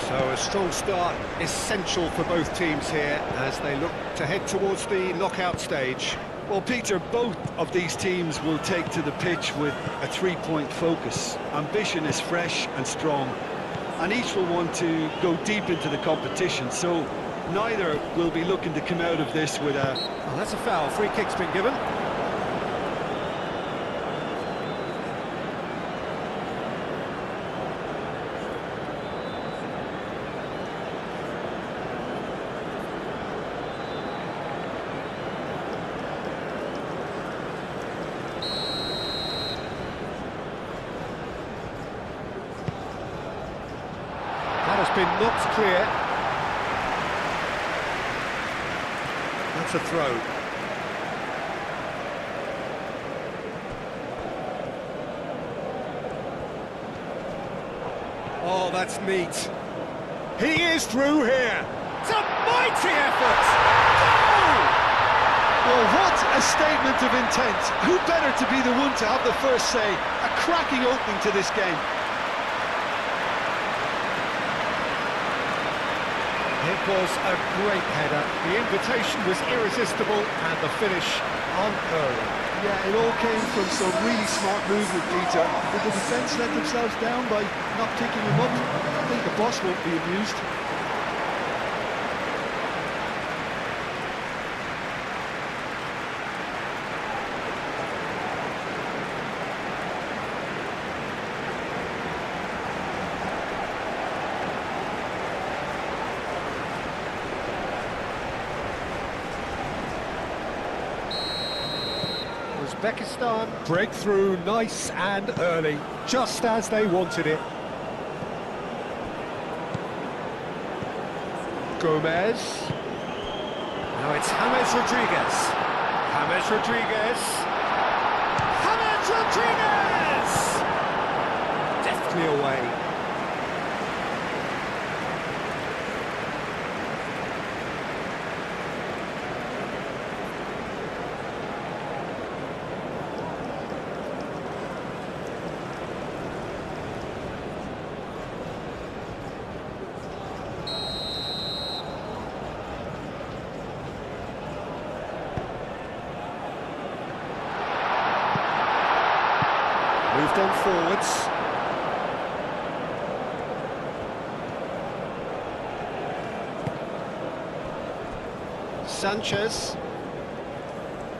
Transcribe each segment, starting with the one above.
So a strong start, essential for both teams here as they look to head towards the knockout stage. Well, Peter, both of these teams will take to the pitch with a three-point focus. Ambition is fresh and strong, and each will want to go deep into the competition, so neither will be looking to come out of this with a... Well, that's a foul. Free kick's been given. That has been knocked clear. That's a throw. Oh, that's neat. He is through here. It's a mighty effort. Goal! Well, what a statement of intent. Who better to be the one to have the first say? A cracking opening to this game. It was a great header. The invitation was irresistible and the finish unearned. Yeah, it all came from some really smart movement, Peter. Did the defence let themselves down by not picking him up? I think the boss won't be amused. Uzbekistan break through nice and early, just as they wanted it. Gomez. Now it's James Rodriguez. James Rodriguez. James Rodriguez! Deftly away. Moved on forwards. Sanchez.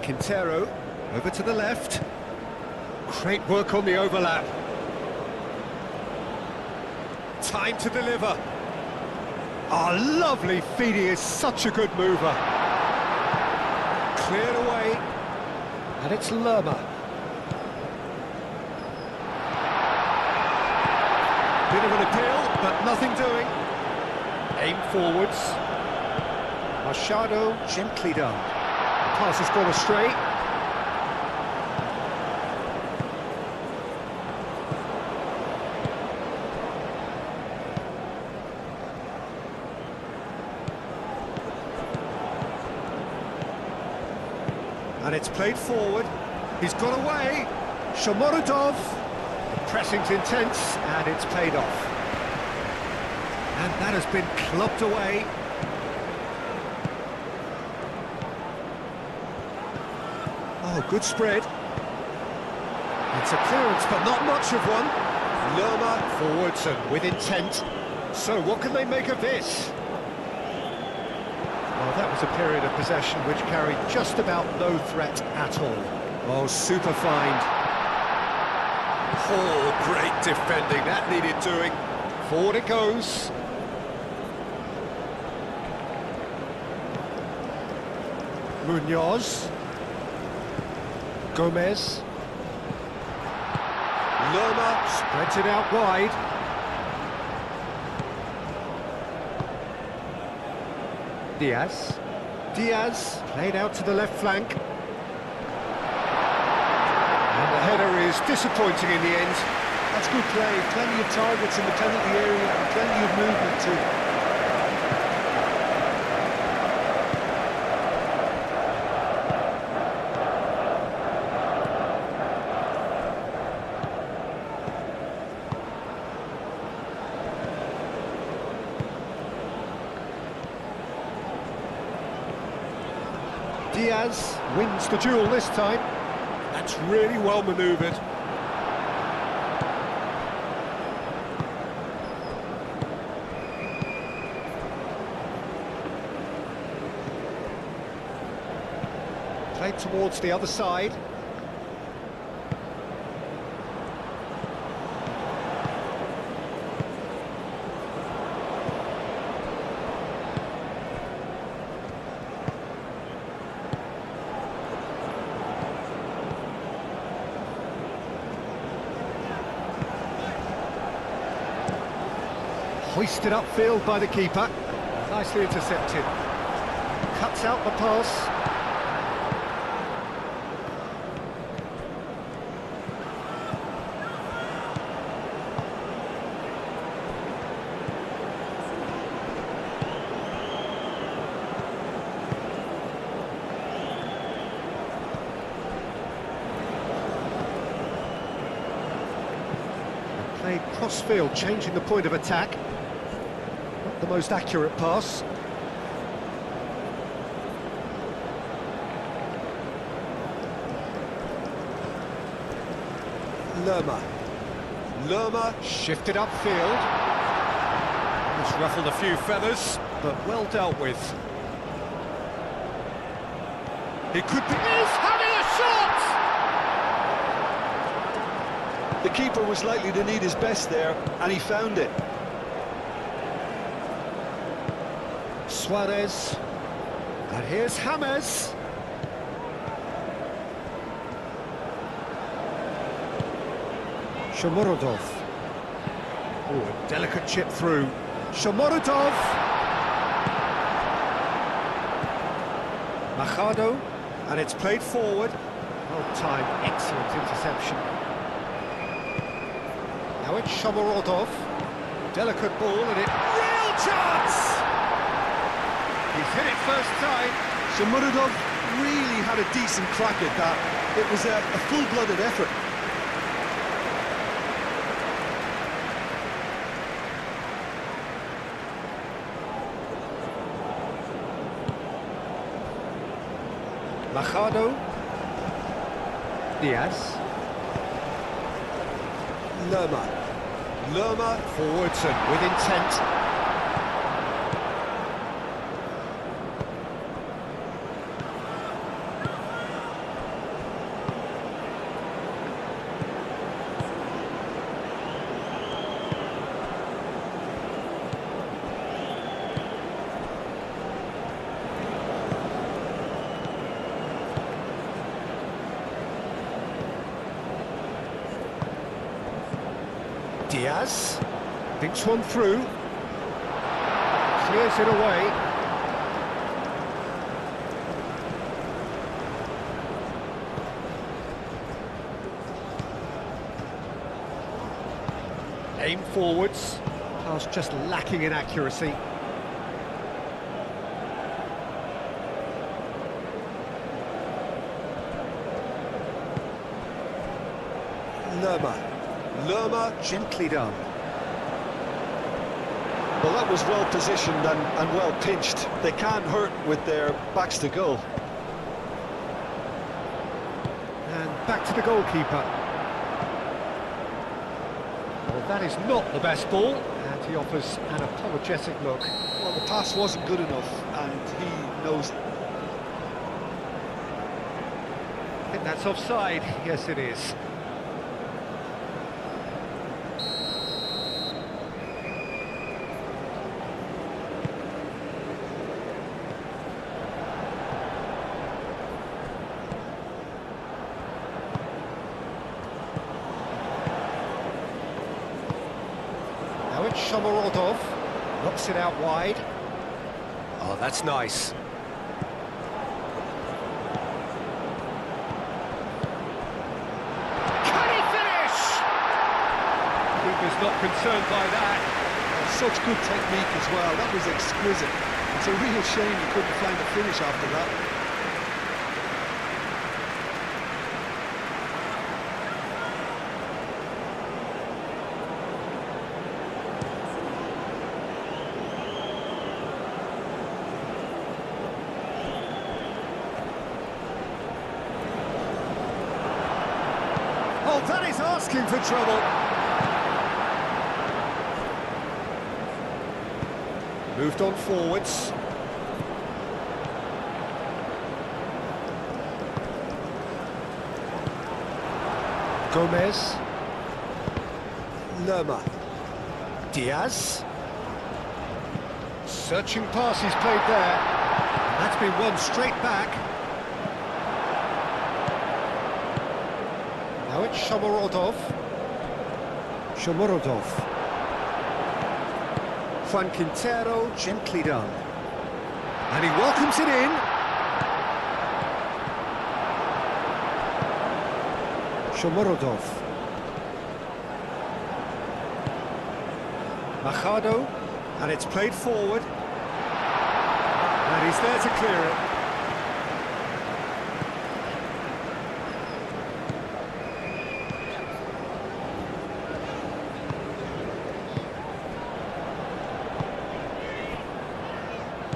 Quintero over to the left. Great work on the overlap. Time to deliver. Oh, lovely feed. He is such a good mover. Cleared away. And it's Lerma. Bit of an appeal, but nothing doing. Aim forwards. Machado gently done. The pass has gone astray. And it's played forward. He's got away. Shomorodov. The pressing's intense, and it's paid off. And that has been clubbed away. Oh, good spread. It's a clearance, but not much of one. Lerma forwards and with intent. So what can they make of this? Well, that was a period of possession which carried just about no threat at all. Oh, super find. Oh, great defending, that needed doing. Forward it goes. Munoz. Gomez. Lerma spreads it out wide. Diaz. Diaz played out to the left flank. And the header is disappointing in the end. That's good play. Plenty of targets in the penalty area and plenty of movement too. Diaz wins the duel this time. That's really well manoeuvred. Played towards the other side. Hoisted upfield by the keeper. Nicely intercepted. Cuts out the pass. Played cross-field, changing the point of attack. Not the most accurate pass. Lerma shifted upfield. Just ruffled a few feathers, but well dealt with. He could be... He's having a shot! The keeper was likely to need his best there, and he found it. Suarez. And here's James. Shomurodov. Oh, a delicate chip through. Shomurodov. Machado. And it's played forward. Well timed, excellent interception. Now it's Shomurodov. Delicate ball and it... Real chance! He's hit it first time. Shomurodov really had a decent crack at that. It was a full-blooded effort. Machado. Diaz. Lerma forwards and with intent. Diaz thinks one through, clears it away. Aim forwards, pass just lacking in accuracy. Lerma, gently done. Well, that was well positioned and well pinched. They can't hurt with their backs to goal. And back to the goalkeeper. Well, that is not the best ball, and he offers an apologetic look. Well, the pass wasn't good enough, and he knows. I think that's offside. Yes, it is. Now it's Shomurodov, knocks it out wide. Oh, that's nice. Can he finish? Keeper's not concerned by that. Such good technique as well. That was exquisite. It's a real shame he couldn't find a finish after that. asking for trouble. Moved on forwards. Gomez. Lerma. Diaz. Searching pass he's played there. That's been won straight back. Now it's Shomorodov. Shomorodov. Juan Quintero, gently done. And he welcomes it in. Shomorodov. Machado, and it's played forward. And he's there to clear it.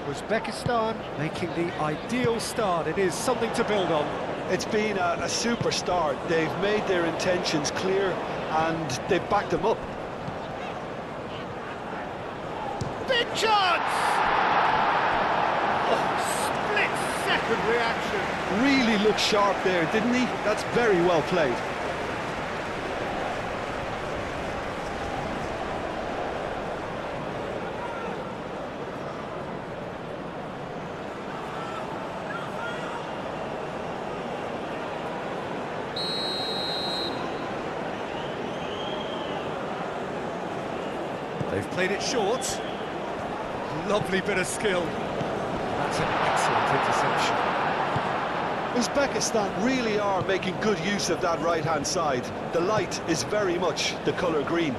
Uzbekistan making the ideal start. It is something to build on. It's been a super start. They've made their intentions clear and they've backed them up. Big chance! Oh, split-second reaction. Really looked sharp there, didn't he? That's very well played. They've played it short. Lovely bit of skill. That's an excellent interception. Uzbekistan really are making good use of that right-hand side. The light is very much the colour green.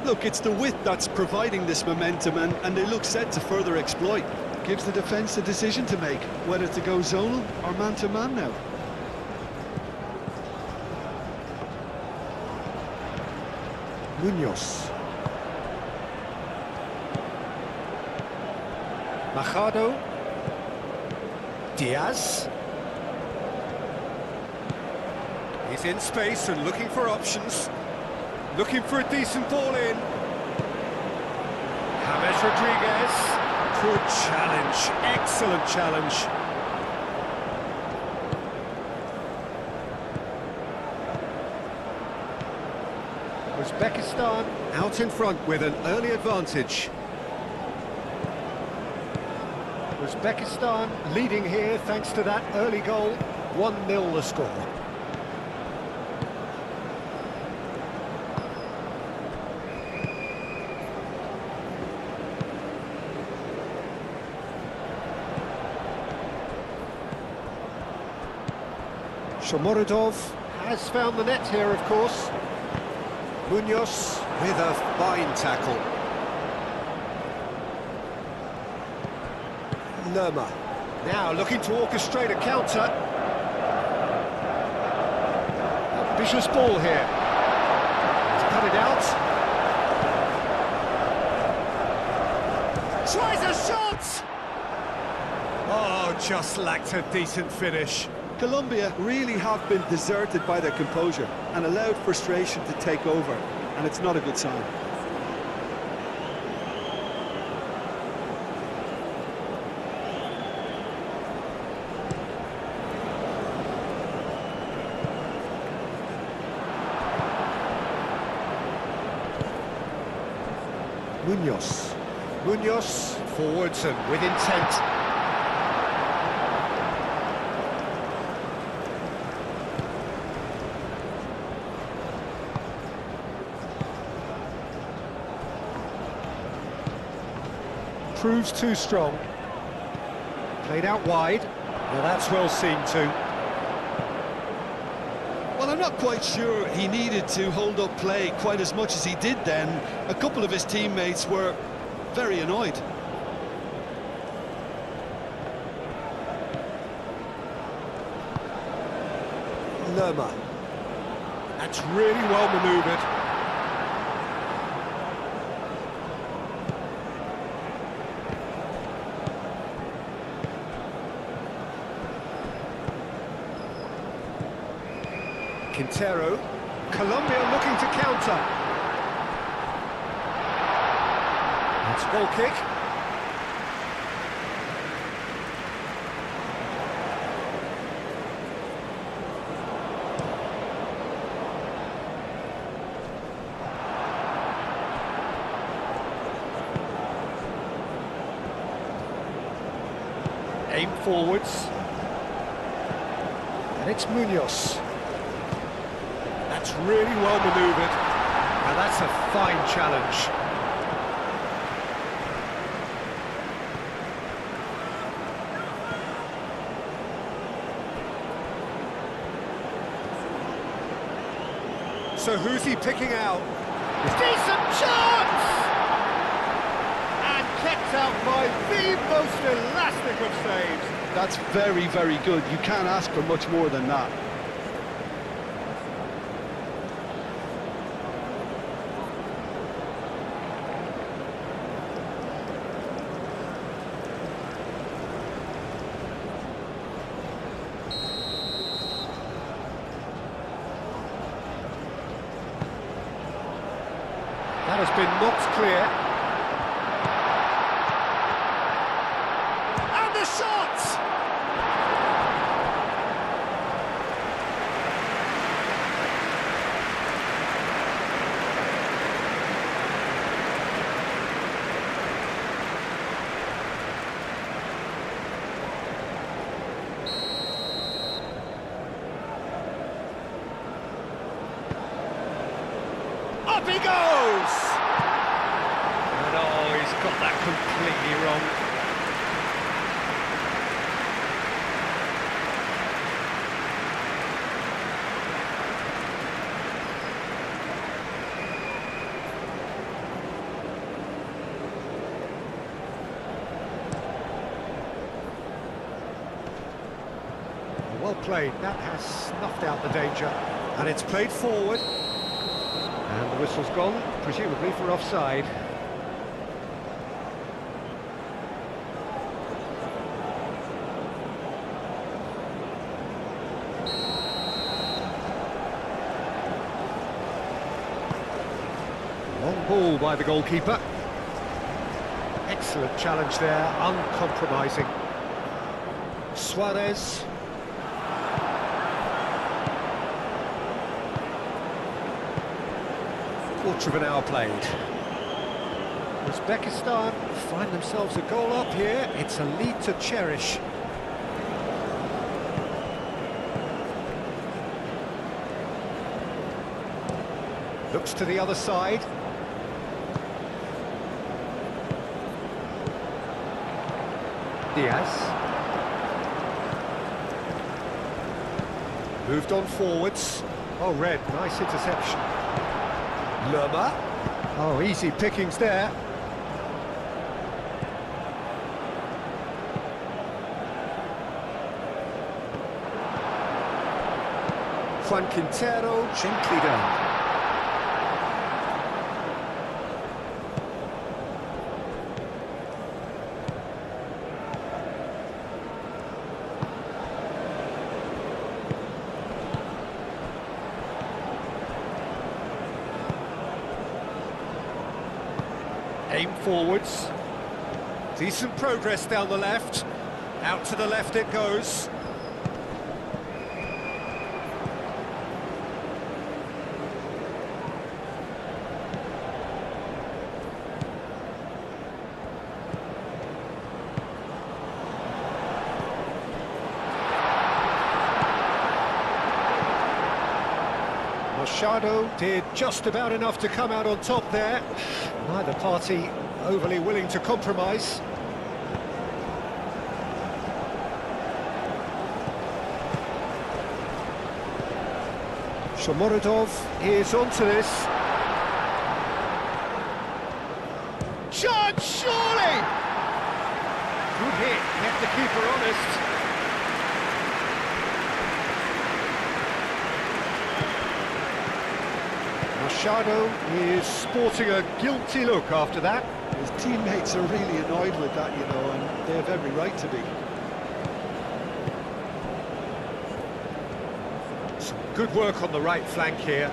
Look, it's the width that's providing this momentum and they look set to further exploit. Gives the defence a decision to make, whether to go zonal or man-to-man now. Munoz. Machado. Diaz. He's in space and looking for options. Looking for a decent ball in. James Rodriguez. Good challenge. Excellent challenge. Uzbekistan out in front with an early advantage. Uzbekistan leading here thanks to that early goal. 1-0 the score. Shomorodov has found the net here, of course. Munoz with a fine tackle. Lerma. Now looking to orchestrate a counter. Ambitious ball here. To cut it out. Tries a shot! Oh, just lacked a decent finish. Colombia really have been deserted by their composure and allowed frustration to take over, and it's not a good sign. Munoz. Munoz forwards and with intent. Proves too strong. Played out wide. Well, that's well seen too. Well, I'm not quite sure he needed to hold up play quite as much as he did then. A couple of his teammates were very annoyed. Lerma. That's really well manoeuvred. Quintero, Colombia looking to counter. It's ball kick. Aim forwards. And it's Munoz. That's really well manoeuvred. Now that's a fine challenge. So who's he picking out? Decent chance! And kept out by the most elastic of saves. That's very, very good. You can't ask for much more than that. That has been knocked clear. And the shot! Up he goes! And oh, he's got that completely wrong. Well played, that has snuffed out the danger. And it's played forward. And the whistle's gone, presumably for offside. Long ball by the goalkeeper. Excellent challenge there, uncompromising. Suarez. Quarter of an hour played. Uzbekistan find themselves a goal up here. It's a lead to cherish. Looks to the other side. Diaz. Moved on forwards. Oh, Red, nice interception. Lerma. Oh, easy pickings there. Juan Quintero, gently down. Aim forwards. Decent progress down the left. Out to the left it goes. Machado did just about enough to come out on top there. Neither party overly willing to compromise. Shomorodov is onto this. Chance, surely! Good hit, kept the keeper honest. Machado is sporting a guilty look after that. His teammates are really annoyed with that, you know, and they have every right to be. Some good work on the right flank here.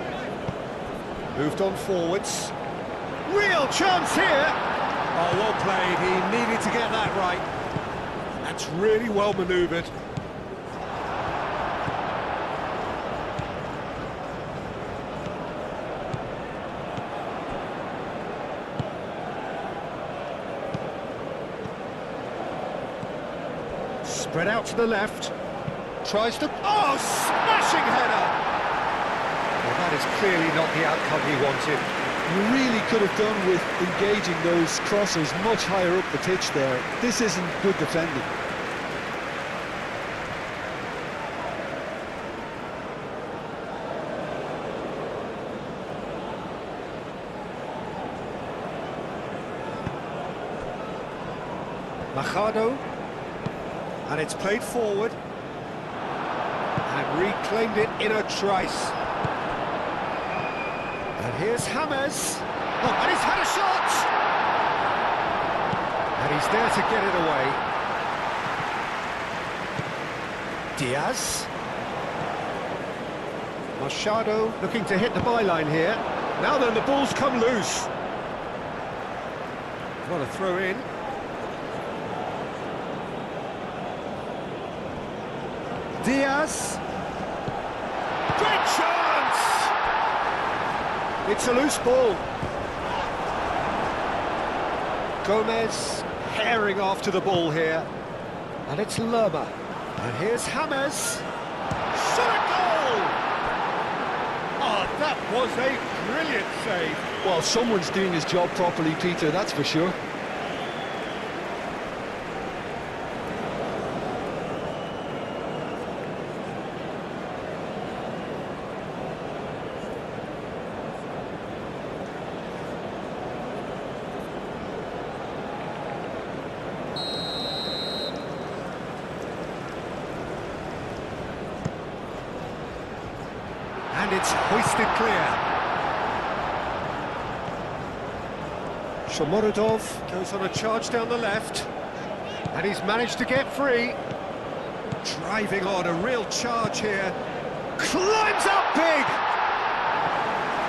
Moved on forwards. Real chance here! Oh, well played. He needed to get that right. That's really well manoeuvred. Spread out to the left. Tries to... Oh, smashing header! Well, that is clearly not the outcome he wanted. You really could have done with engaging those crossers much higher up the pitch there. This isn't good defending. Machado. And it's played forward. And reclaimed it in a trice. And here's James. Oh, and he's had a shot! And he's there to get it away. Diaz. Machado looking to hit the byline here. Now then, the ball's come loose. What a throw in. Diaz. Great chance! It's a loose ball. Gomez herring after the ball here. And it's Lerma. And here's James. Shot a goal! Oh, that was a brilliant save. Well, someone's doing his job properly, Peter, that's for sure. And it's hoisted clear. Shomorodov goes on a charge down the left. And he's managed to get free. Driving on, a real charge here. Climbs up big!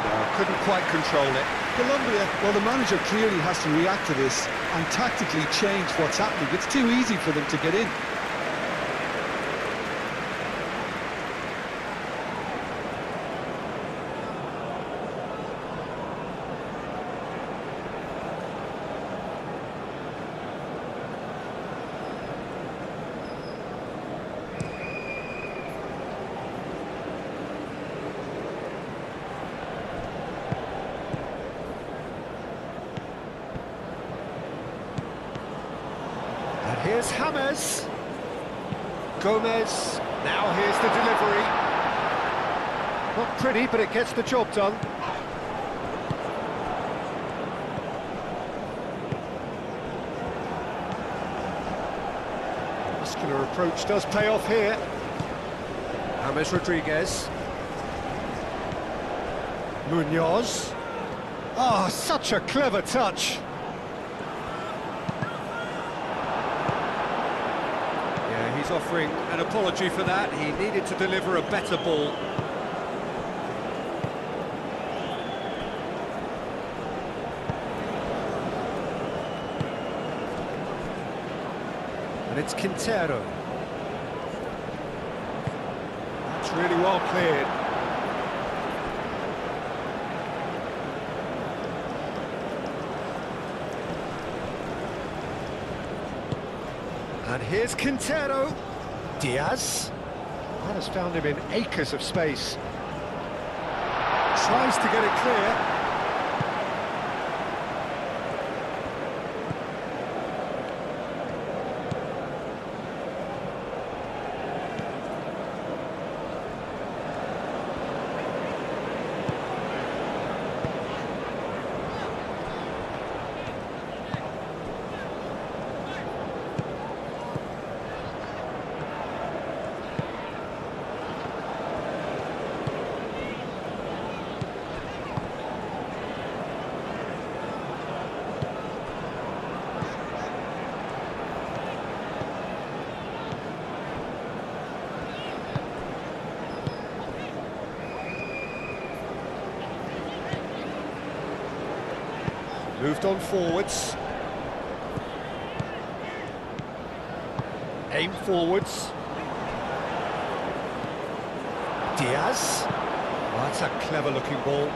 No, couldn't quite control it. Colombia, well, the manager clearly has to react to this and tactically change what's happening. It's too easy for them to get in. Here's James. Gomez. Now here's the delivery. Not pretty, but it gets the job done. Muscular approach does pay off here. James Rodriguez. Munoz. Oh, such a clever touch. He's offering an apology for that. He needed to deliver a better ball. And it's Quintero. That's really well cleared. And here's Quintero. Diaz. That has found him in acres of space. Tries to get it clear. Moved on forwards. Aim forwards. Diaz. Oh, that's a clever looking ball.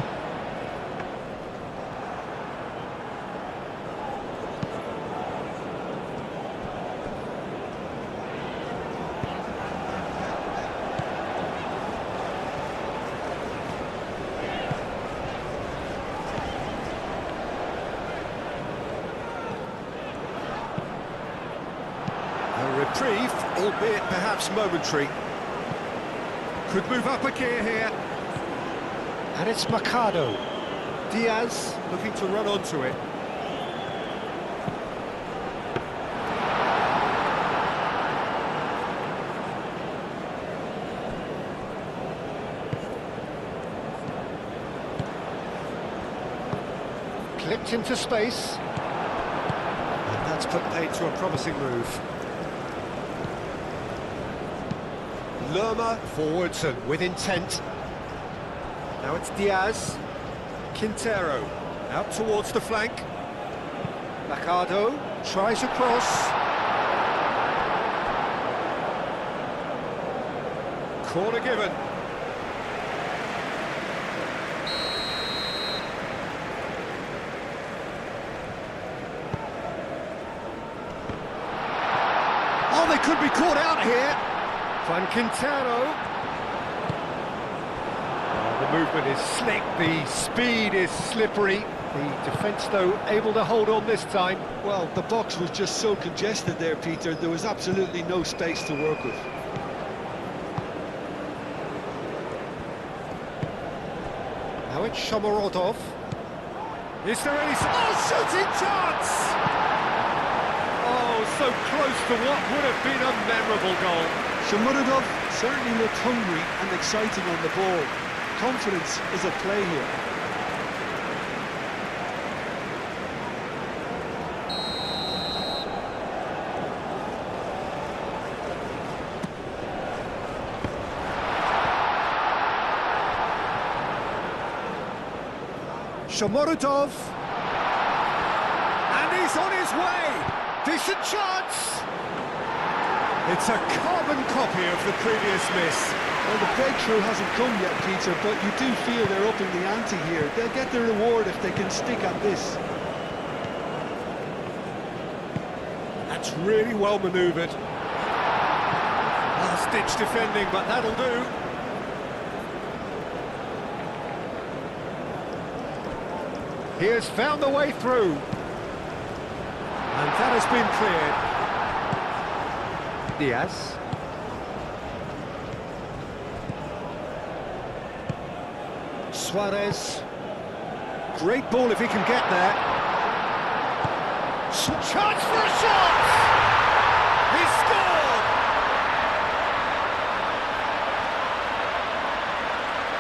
A reprieve, albeit perhaps momentary. Could move up a gear here. And it's Mercado. Diaz looking to run onto it. Clipped into space. And that's put paid to a promising move. Lerma forwards and with intent. Now it's Diaz. Quintero out towards the flank. Mercado tries a cross. Corner given. Oh, they could be caught out here. Juan Quintero. The movement is slick, the speed is slippery. The defence, though, able to hold on this time. Well, the box was just so congested there, Peter. There was absolutely no space to work with. Now it's Shomorodov. Is there any... Oh, shooting chance! Oh, so close to what would have been a memorable goal. Shomurodov certainly looked hungry and exciting on the ball. Confidence is at play here. Shomorodov. And he's on his way. Decent chance. It's a carbon copy of the previous miss. Well, the breakthrough hasn't come yet, Peter, but you do feel they're upping the ante here. They'll get their reward if they can stick on this. That's really well manoeuvred. Last-ditch defending, but that'll do. He has found the way through. And that has been cleared. Diaz. Suarez. Great ball if he can get there. Chance for a shot! He scored!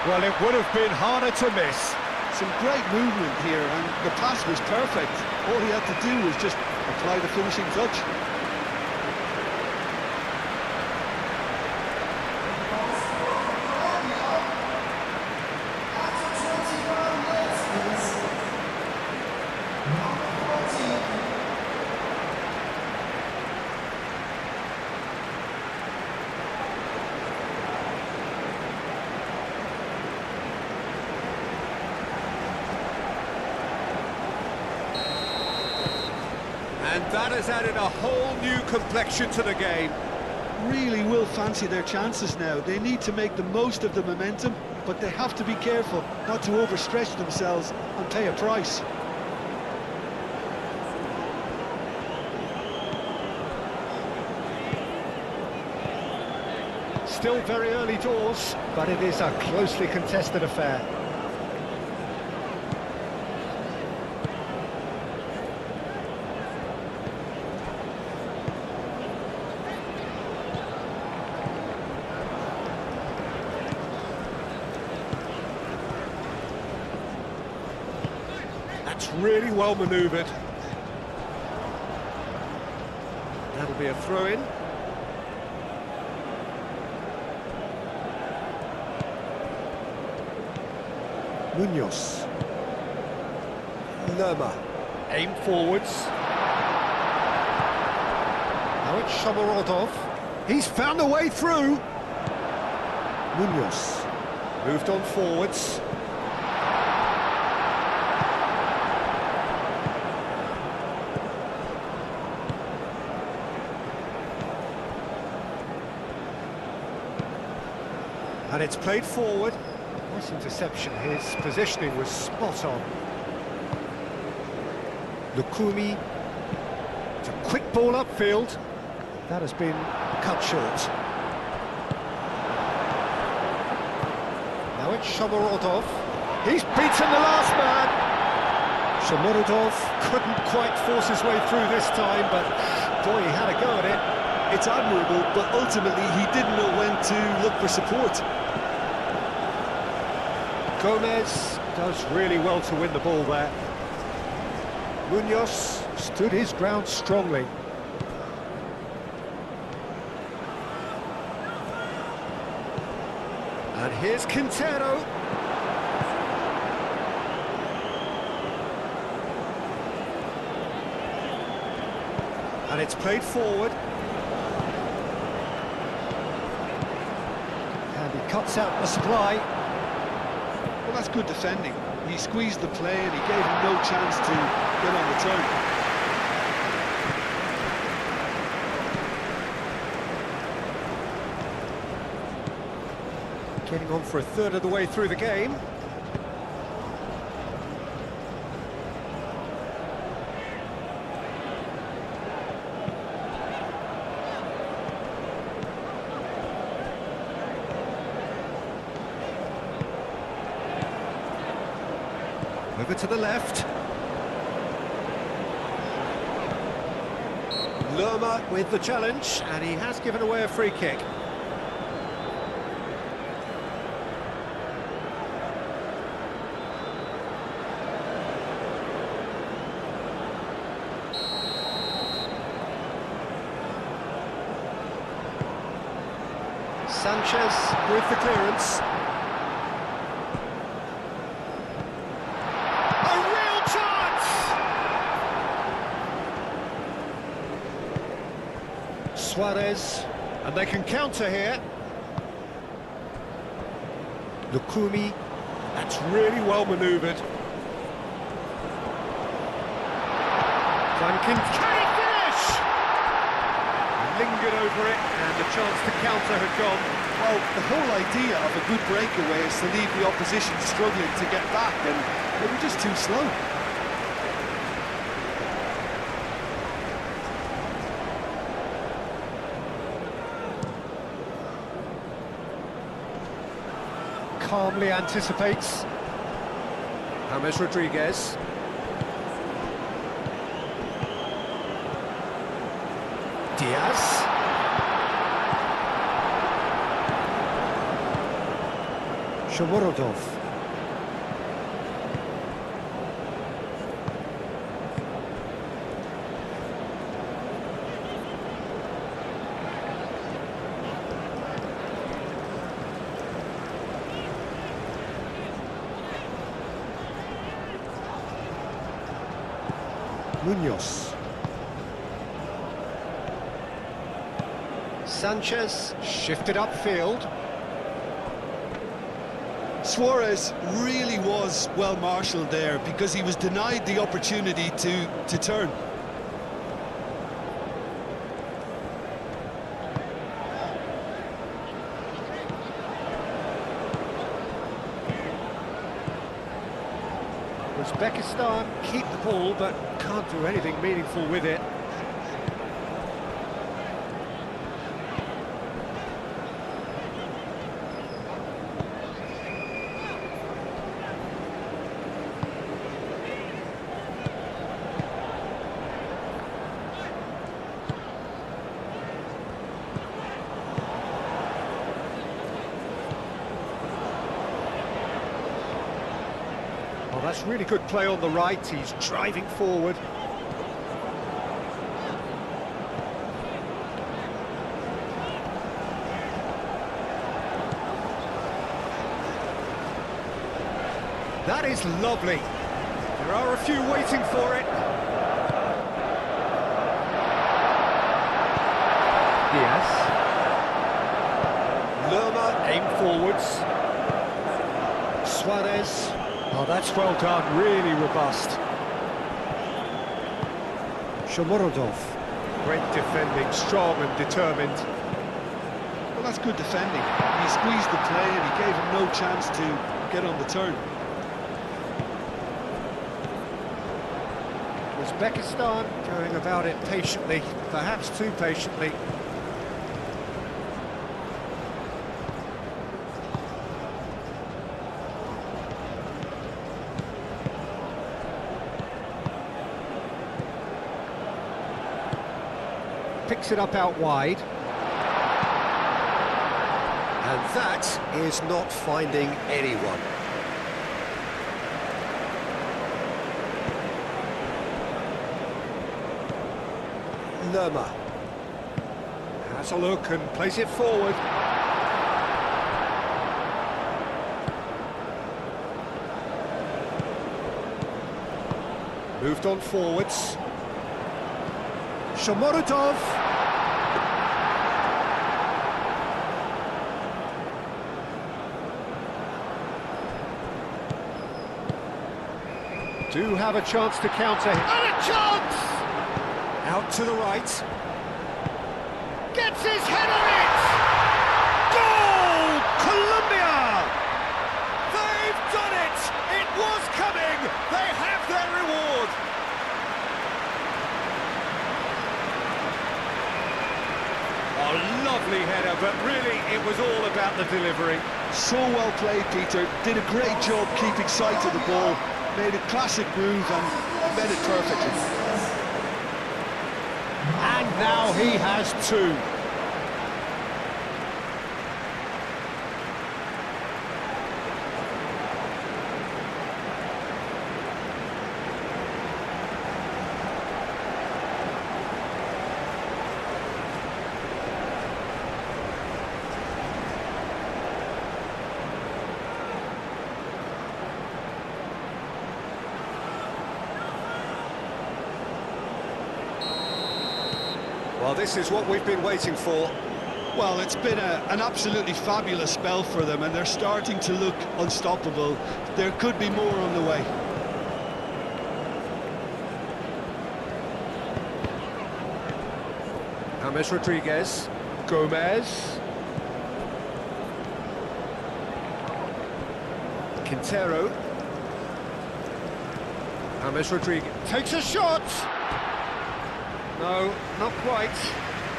Well, it would have been harder to miss. Some great movement here, and the pass was perfect. All he had to do was just apply the finishing touch. And that has added a whole new complexion to the game. Really will fancy their chances now. They need to make the most of the momentum, but they have to be careful not to overstretch themselves and pay a price. Still very early doors, but it is a closely contested affair. That's really well manoeuvred. That'll be a throw-in. Munoz. Lerma. Aim forwards. Now it's Shomorodov. He's found a way through. Munoz moved on forwards. And it's played forward. Nice interception. His positioning was spot on. Lukumi. It's a quick ball upfield. That has been cut short. Now it's Shomorodov. He's beaten the last man. Shomorodov couldn't quite force his way through this time, but boy, he had a go at it. It's admirable, but ultimately he didn't know when to look for support. Gomez does really well to win the ball there. Munoz stood his ground strongly. And here's Quintero. And it's played forward. And he cuts out the supply. Well, that's good defending. He squeezed the play and he gave him no chance to get on the turn. Getting on for a third of the way through the game. Over to the left. Lerma with the challenge, and he has given away a free kick. Sanchez with the clearance. A real chance! Suarez, and they can counter here. Lukumi, that's really well manoeuvred. Can he finish? Lingered over it, and the chance to counter had gone. Well, the whole idea of a good breakaway is to leave the opposition struggling to get back, and they were just too slow. Calmly anticipates. James Rodriguez. Diaz. Shomorodov. Munoz. Sanchez shifted upfield. Suarez really was well marshalled there because he was denied the opportunity to turn. Uzbekistan keep the ball but can't do anything meaningful with it. Well, that's really good play on the right. He's driving forward. That is lovely. There are a few waiting for it. Oh, that's well done, really robust. Shomorodov. Great defending, strong and determined. Well, that's good defending. He squeezed the play and he gave him no chance to get on the turn. Uzbekistan going about it patiently, perhaps too patiently. Picks it up out wide. And that is not finding anyone. Lerma has a look and plays it forward. Moved on forwards. Shomorodov. Do have a chance to counter. And a chance! Out to the right. Gets his head on it! Goal! Colombia! They've done it! It was coming! They have their reward! A lovely header, but really it was all about the delivery. So well played, Peter. Did a great job keeping sight of the ball. Made a classic move and met it perfectly. And now he has two. Well, this is what we've been waiting for. Well, it's been an absolutely fabulous spell for them, and they're starting to look unstoppable. There could be more on the way. James Rodriguez. Gomez. Quintero. James Rodriguez takes a shot! No, not quite.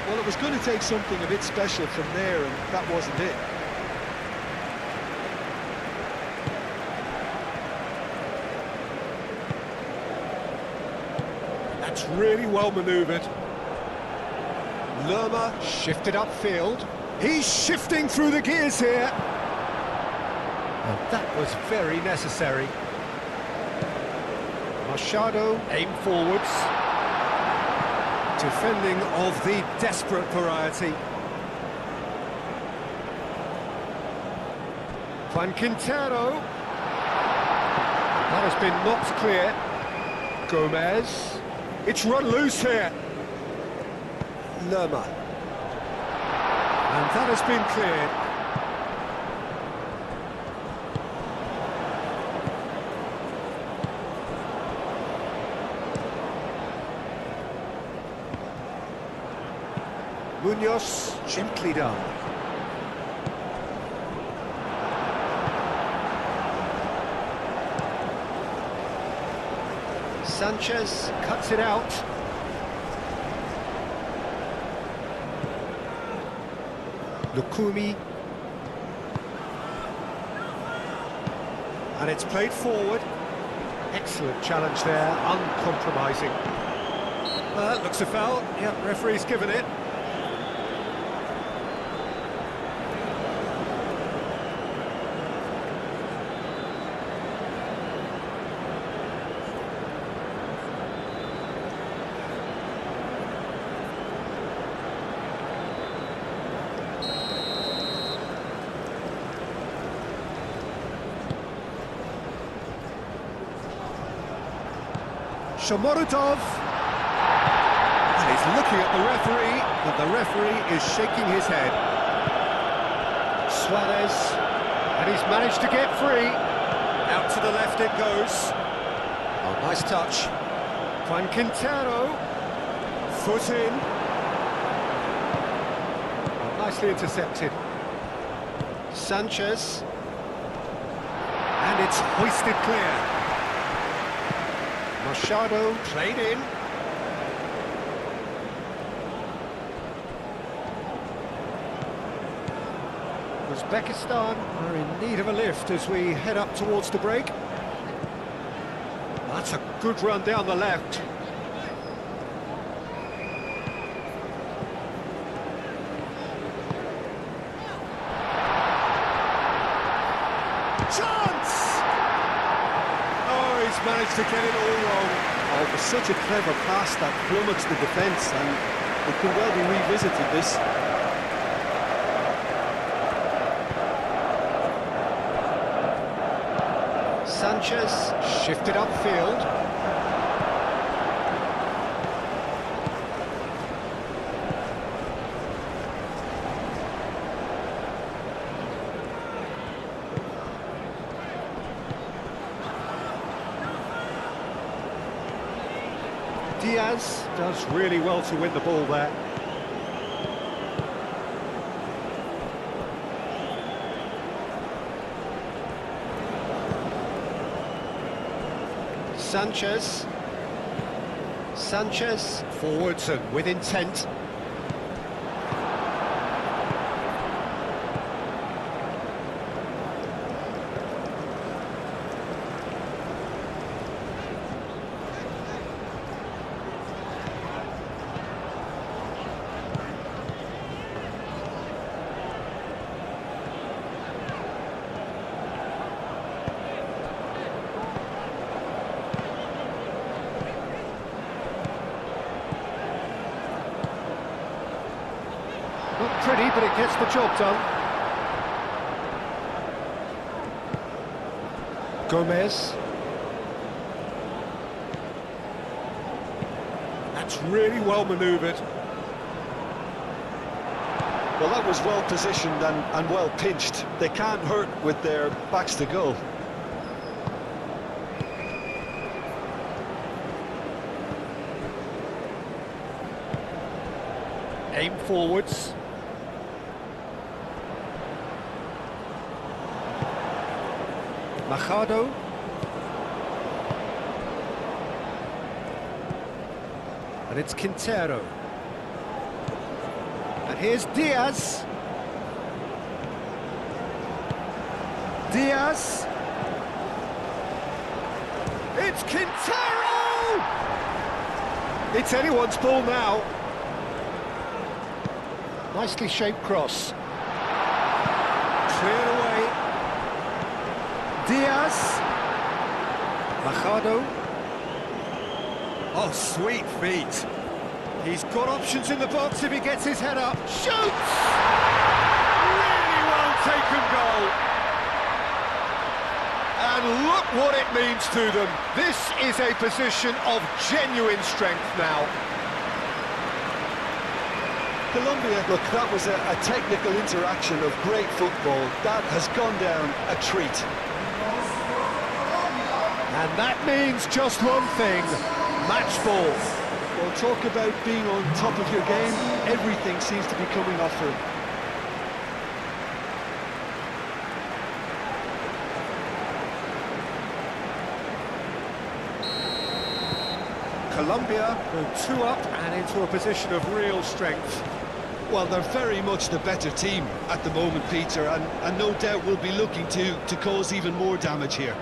Well, it was going to take something a bit special from there, and that wasn't it. That's really well manoeuvred. Lerma shifted upfield. He's shifting through the gears here. And that was very necessary. Machado aim forwards. Defending of the desperate variety. Juan Quintero. That has been knocked clear. Gomez. It's run loose here. Lerma. And that has been cleared. Munoz, gently done. Sanchez cuts it out. Lukumi. And it's played forward. Excellent challenge there, uncompromising. Looks a foul. Yep, referee's given it. Shomorodov, and he's looking at the referee, but the referee is shaking his head. Suarez, and he's managed to get free. Out to the left it goes. Oh, nice touch. Juan Quintero. Foot in. Oh, nicely intercepted. Sanchez. And it's hoisted clear. Machado played in. Uzbekistan are in need of a lift as we head up towards the break. That's a good run down the left. Chance! Oh, he's managed to get it all wrong. Oh, it was such a clever pass that plummets the defence, and it could well be revisited, this. Sanchez shifted upfield. Diaz does really well to win the ball there. Sanchez forwards and with intent. Not pretty, but it gets the job done. Gomez. That's really well manoeuvred. Well, that was well positioned and well pinched. They can't hurt with their backs to goal. Aim forwards. Machado. And it's Quintero. And here's Diaz. Diaz. It's Quintero! It's anyone's ball now. Nicely shaped cross. Cleared away. Diaz. Machado. Oh, sweet feet. He's got options in the box if he gets his head up. Shoots! Really well taken goal. And look what it means to them. This is a position of genuine strength now. Colombia, look, that was a technical interaction of great football. That has gone down a treat. And that means just one thing, match ball. Well, talk about being on top of your game. Everything seems to be coming off for him. Colombia go 2 up and into a position of real strength. Well, they're very much the better team at the moment, Peter, and no doubt will be looking to cause even more damage here.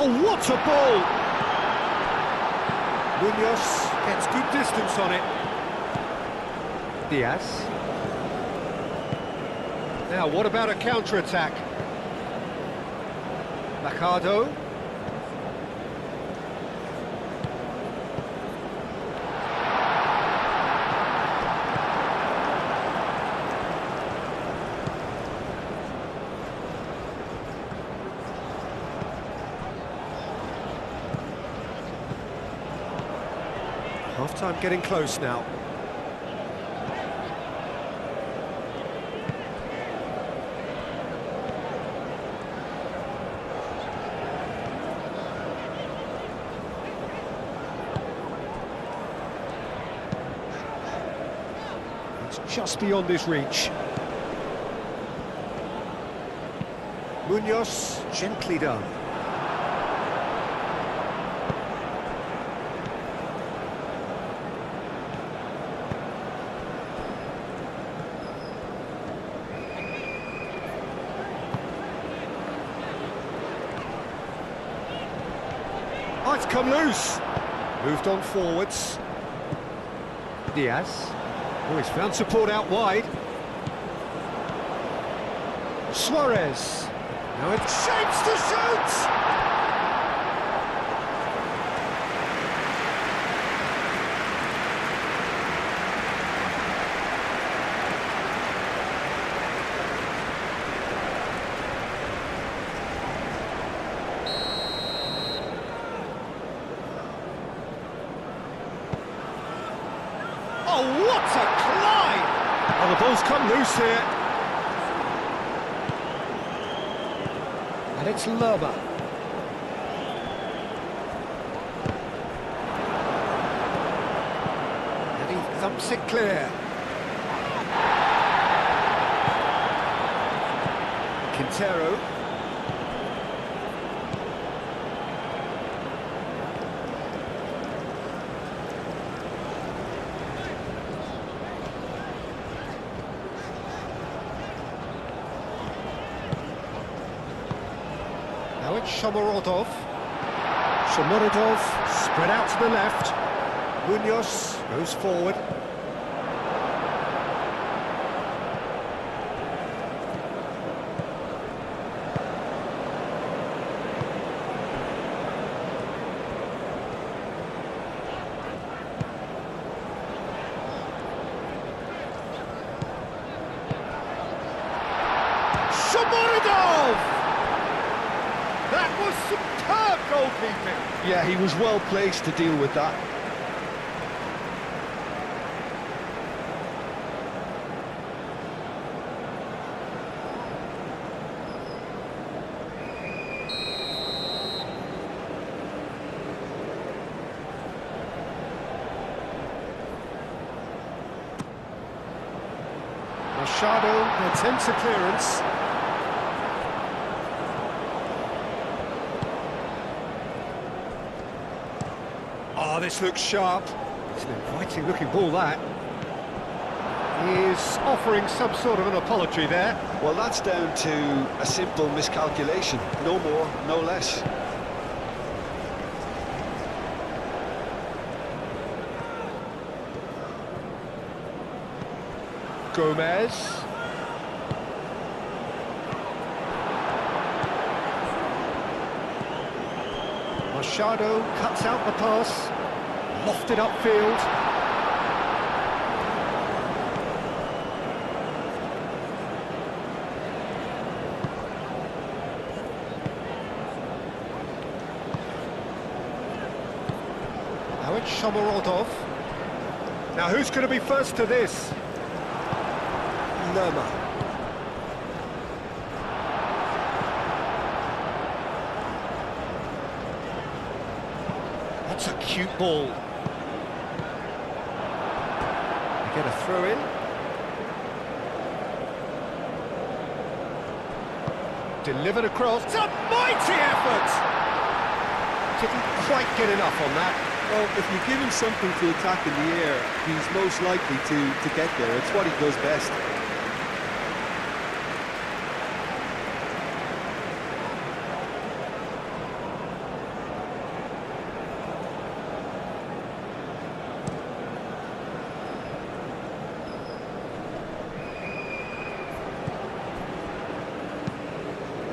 Oh, what a ball! Munoz gets good distance on it. Diaz. Now, what about a counter-attack? Machado. Half-time getting close now. It's just beyond his reach. Munoz, gently done. Oh, it's come loose. Moved on forwards. Diaz. Oh, he's found support out wide. Suarez. Now it shapes to shoot! Oh, what a climb! Oh, the ball's come loose here. And it's Lerma. And he thumps it clear. Quintero. Now it's Shomorodov. Shomorodov spread out to the left. Munoz goes forward. Shomorodov! That was superb goalkeeping. Yeah, he was well placed to deal with that. Machado attempts a clearance. Oh, this looks sharp. It's an inviting looking ball, that. He is offering some sort of an apology there. Well, that's down to a simple miscalculation. No more, no less. Gomez. Machado cuts out the pass. Lofted upfield. Now it's Shomorodov. Now who's going to be first to this? Lerma. That's a cute ball. They get a throw in. Delivered across. It's a mighty effort! Didn't quite get enough on that. Well, if you give him something to attack in the air, he's most likely to get there. It's what he does best.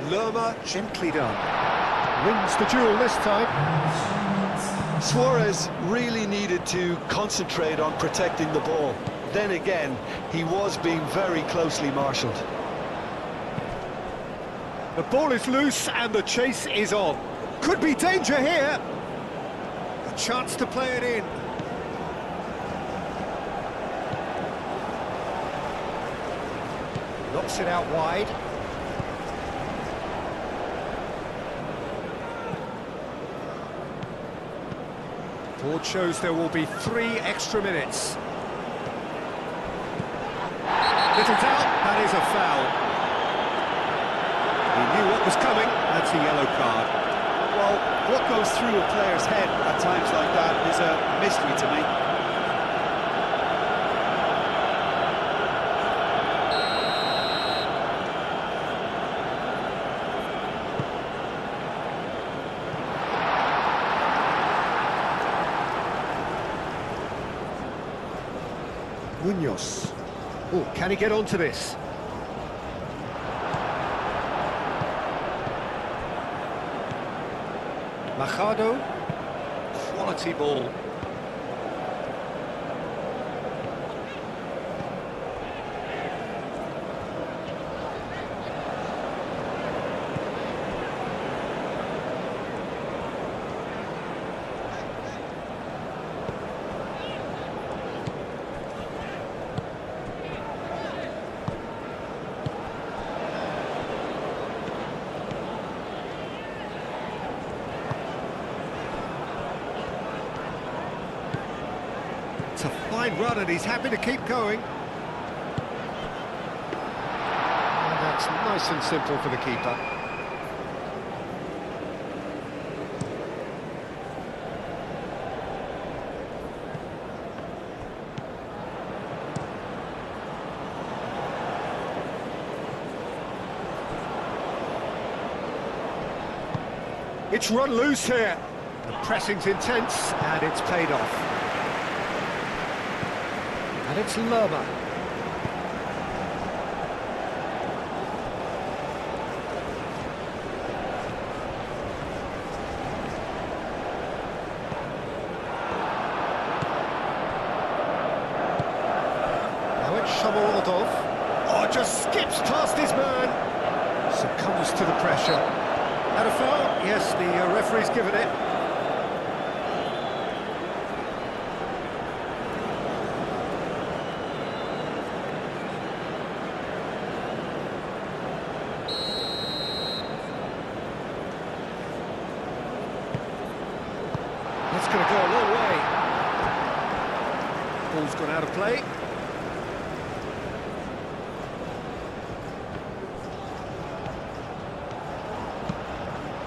Lerma gently done. Wins the duel this time. Suarez really needed to concentrate on protecting the ball. Then again, he was being very closely marshalled. The ball is loose and the chase is on. Could be danger here. A chance to play it in. Knocks it out wide. Board shows there will be 3 extra minutes. is a foul. He knew what was coming. That's a yellow card. Well, what goes through a player's head at times like that is a mystery to me. Munoz. Oh, can he get onto this? Machado. Quality ball. It's a fine run and he's happy to keep going. And that's nice and simple for the keeper. It's run loose here. The pressing's intense and it's paid off. And it's Lerma. Now it's Shomorodov. Oh, just skips past his man. Succumbs to the pressure. And a foul? Yes, the referee's given it. That's going to go a long way. Ball's gone out of play.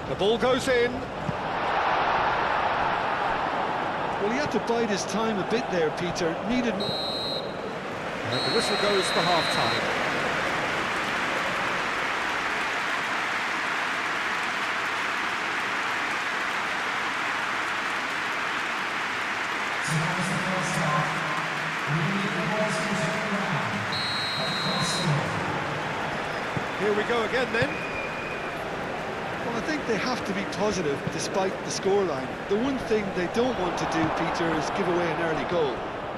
The ball goes in. Well, he had to bide his time a bit there, Peter. Needed... And the whistle goes for half-time. Here we go again then. Well, I think they have to be positive despite the scoreline. The one thing they don't want to do, Peter, is give away an early goal.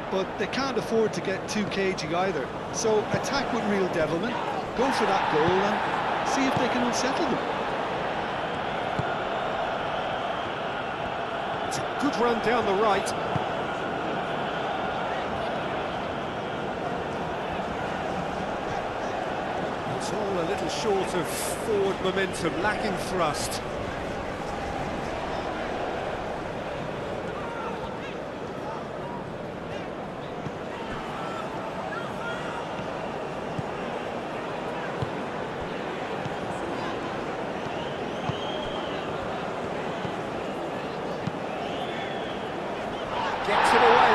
But they can't afford to get too cagey either. So attack with real devilment, go for that goal and see if they can unsettle them. It's a good run down the right. It's all a little short of forward momentum, lacking thrust. Gets it away.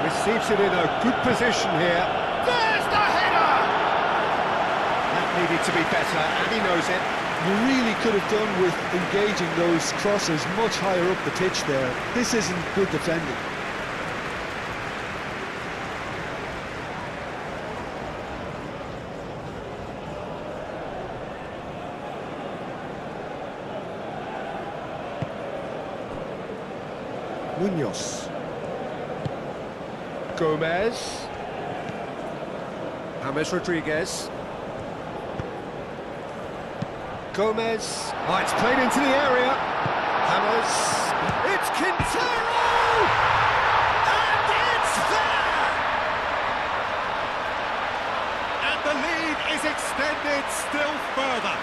Receives it in a good position here. There's the header! That needed to be better, and he knows it. You really could have done with engaging those crosses much higher up the pitch there. This isn't good defending. Munoz. Gomez. James Rodriguez. Gomez. Oh, it's played into the area. James. It's Quintero! And it's there! And the lead is extended still further.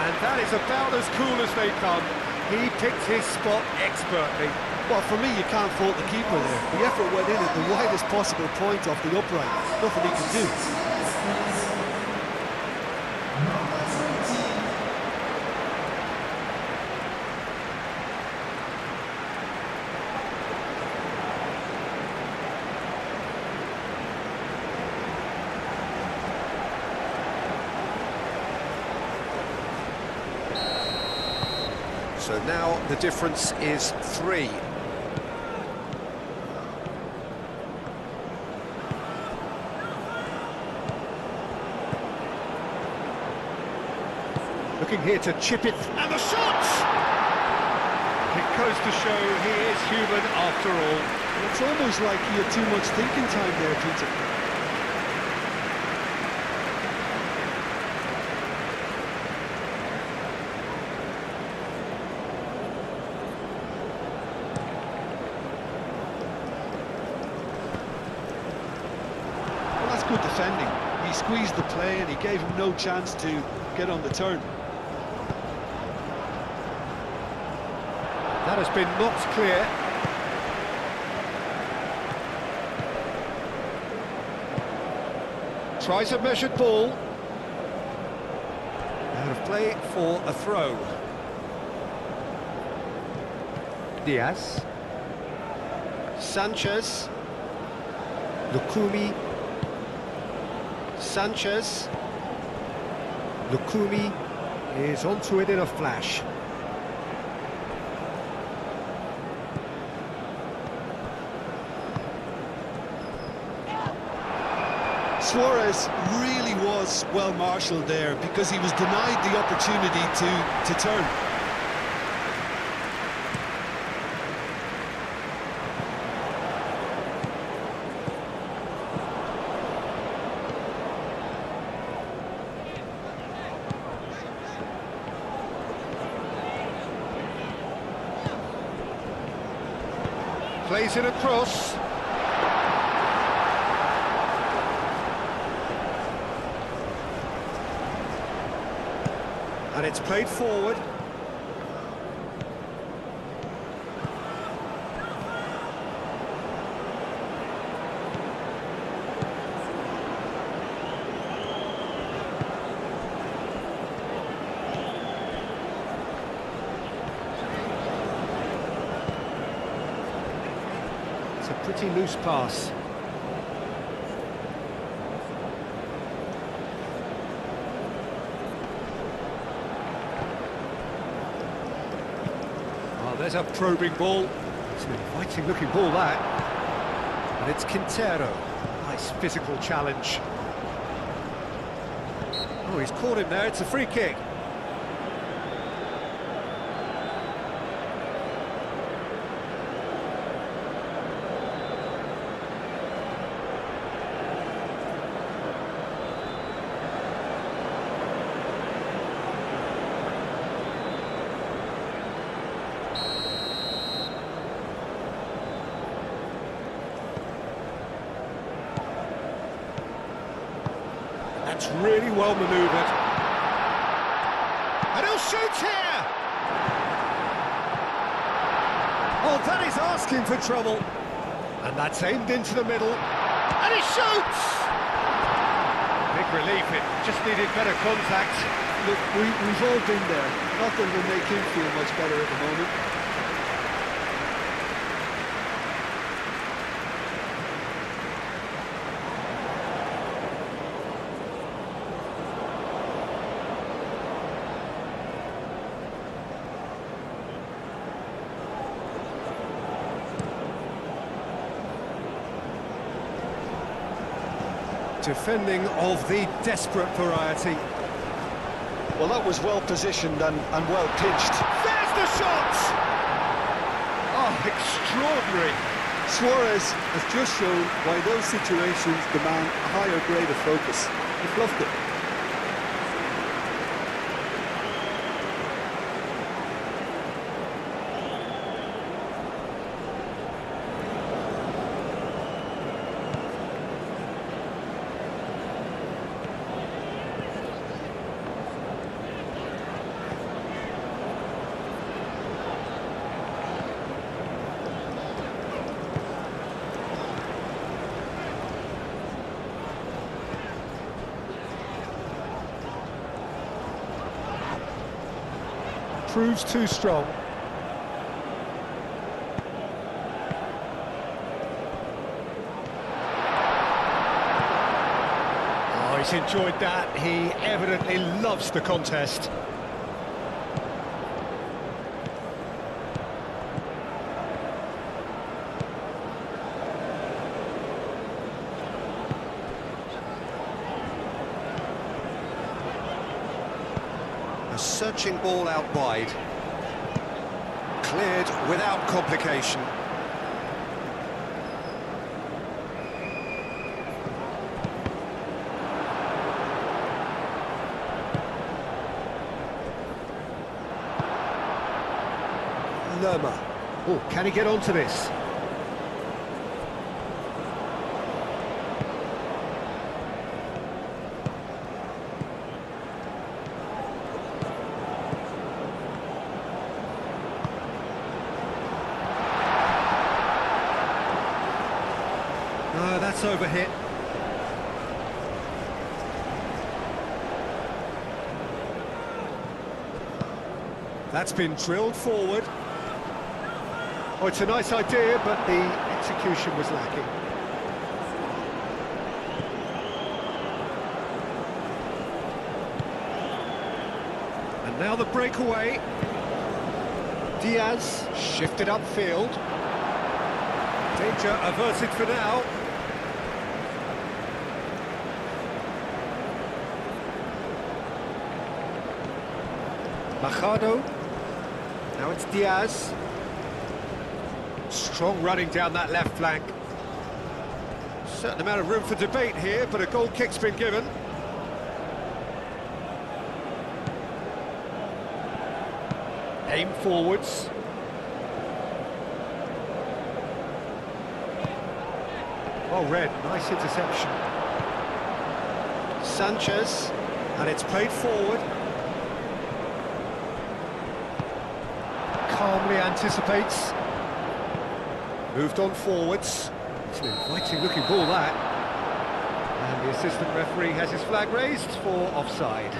And that is about as cool as they come. He picked his spot expertly. Well, for me, you can't fault the keeper there. The effort went in at the widest possible point off the upright. Nothing he could do. So now the difference is 3. Looking here to chip it, and the shot! It goes to show he is human after all. It's almost like he had too much thinking time there, Peter. Well, that's good defending. He squeezed the play and he gave him no chance to get on the turn. That has been knocked clear. Tries a measured ball. Out of play for a throw. Diaz. Sanchez. Lukumi. Sanchez. Lukumi is onto it in a flash. Suarez really was well marshalled there because he was denied the opportunity to turn. Plays it across. And it's played forward. It's a pretty loose pass. There's a probing ball. It's an inviting looking ball, that. And it's Quintero. Nice physical challenge. Oh, he's caught him there. It's a free kick. That's really well manoeuvred. And he'll shoot here! Oh, that is asking for trouble. And that's aimed into the middle. And he shoots! Big relief, it just needed better contact. Look, we've all been there. Nothing will make him feel much better at the moment. Defending of the desperate variety. Well, that was well positioned and well pitched. There's the shot! Oh, extraordinary. Suarez has just shown why those situations demand a higher grade of focus. He bluffed it. proves too strong. Oh, he's enjoyed that. He evidently loves the contest. A searching ball out wide. Cleared without complication. Lerma. Oh, can he get onto this? No, that's overhit. That's been drilled forward. Oh, it's a nice idea, but the execution was lacking. And now the breakaway. Diaz shifted upfield. Danger averted for now. Machado. Now it's Diaz. Strong running down that left flank. Certain amount of room for debate here, but a goal kick's been given. Aim forwards. Well read, nice interception. Sanchez, and it's played forward. Calmly anticipates. Moved on forwards. It's an inviting looking ball, that. And the assistant referee has his flag raised for offside.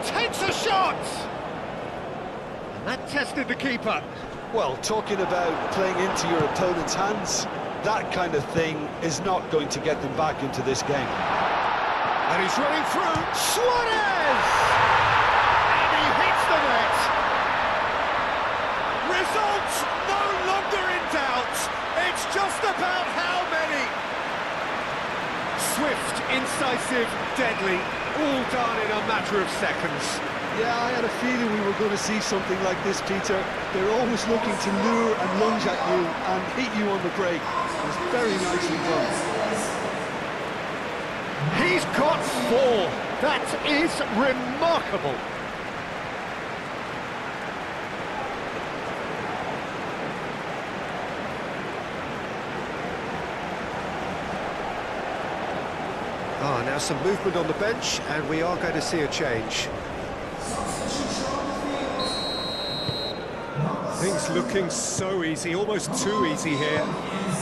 Takes a shot! And that tested the keeper. Well, talking about playing into your opponent's hands, that kind of thing is not going to get them back into this game. And he's running through. Suarez! And he hits the net. Results no longer in doubt. It's just about how many. Swift, incisive, deadly. All done in a matter of seconds. Yeah, I had a feeling we were going to see something like this, Peter. They're always looking to lure and lunge at you and hit you on the break. It was very nicely done. He's got 4. That is remarkable. Ah, now some movement on the bench, and we are going to see a change. Things looking so easy, almost too easy here.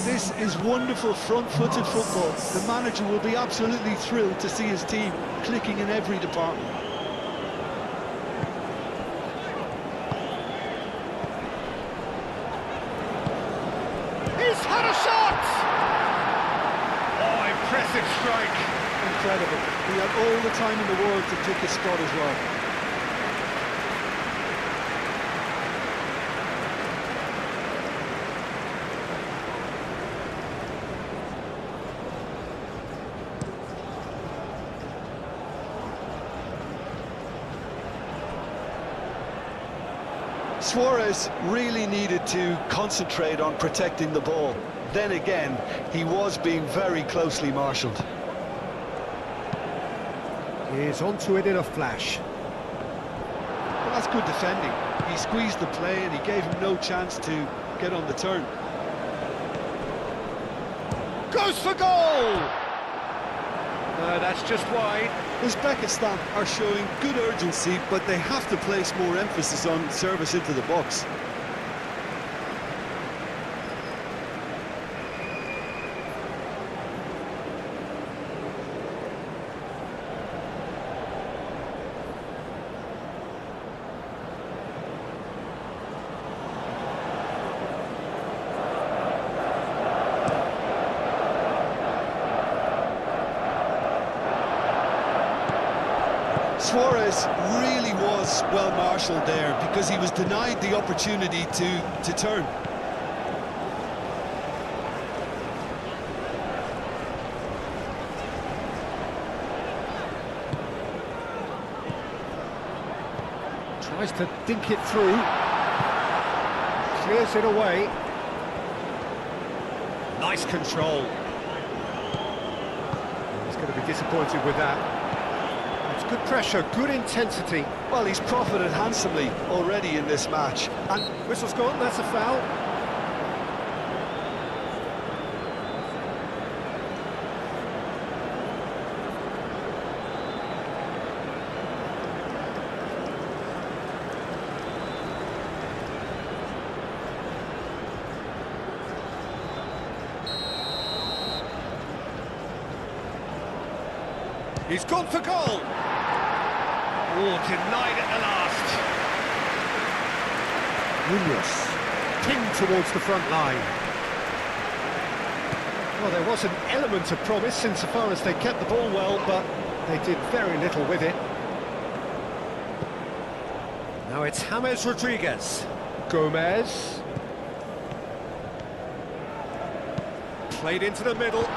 This is wonderful front-footed football. The manager will be absolutely thrilled to see his team clicking in every department. He's had a shot! Oh, impressive strike. Incredible. He had all the time in the world to pick his spot as well. Suarez really needed to concentrate on protecting the ball. Then again, he was being very closely marshalled. He's onto it in a flash. Well, that's that's good defending. He squeezed the play and he gave him no chance to get on the turn. Goes for goal! No, that's just wide. Uzbekistan are showing good urgency, but they have to place more emphasis on service into the box. Suarez really was well marshalled there because he was denied the opportunity to turn. Tries to dink it through. Clears it away. Nice control. He's going to be disappointed with that. It's good pressure, good intensity. Well, he's profited handsomely already in this match. And whistle's gone, that's a foul. He's gone for goal. Oh, denied at the last. Munoz, pinned towards the front line. Well, there was an element of promise insofar as they kept the ball well, but they did very little with it. Now it's James Rodriguez. Gomez. Played into the middle.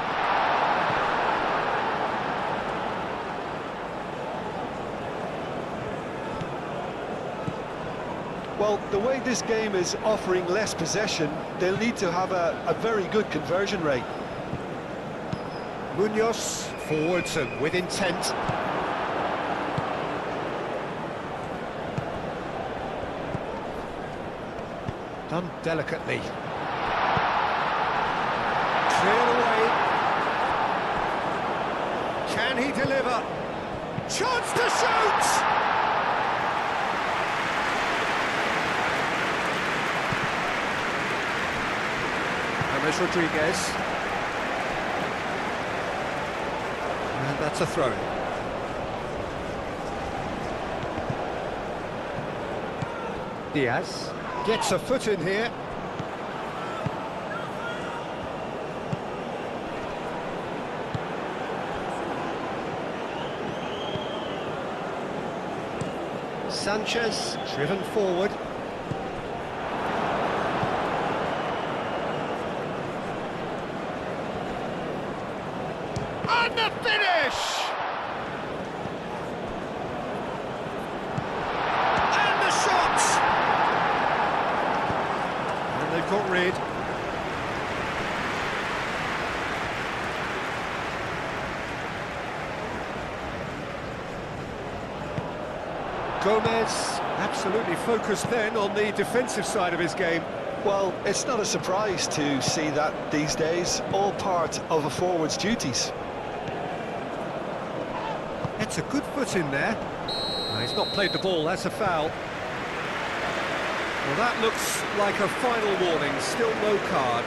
Well, the way this game is offering less possession, they'll need to have a very good conversion rate. Munoz forwards and with intent. Done delicately. Cleared away. Can he deliver? Chance to shoot! James Rodriguez. And that's a throw. Diaz gets a foot in here. Sanchez driven forward. And the finish! And the shot! And they've got rid. Gomez absolutely focused then on the defensive side of his game. Well, it's not a surprise to see that these days, all part of a forward's duties. It's a good foot in there. He's not played the ball, that's a foul. Well, that looks like a final warning, still no card.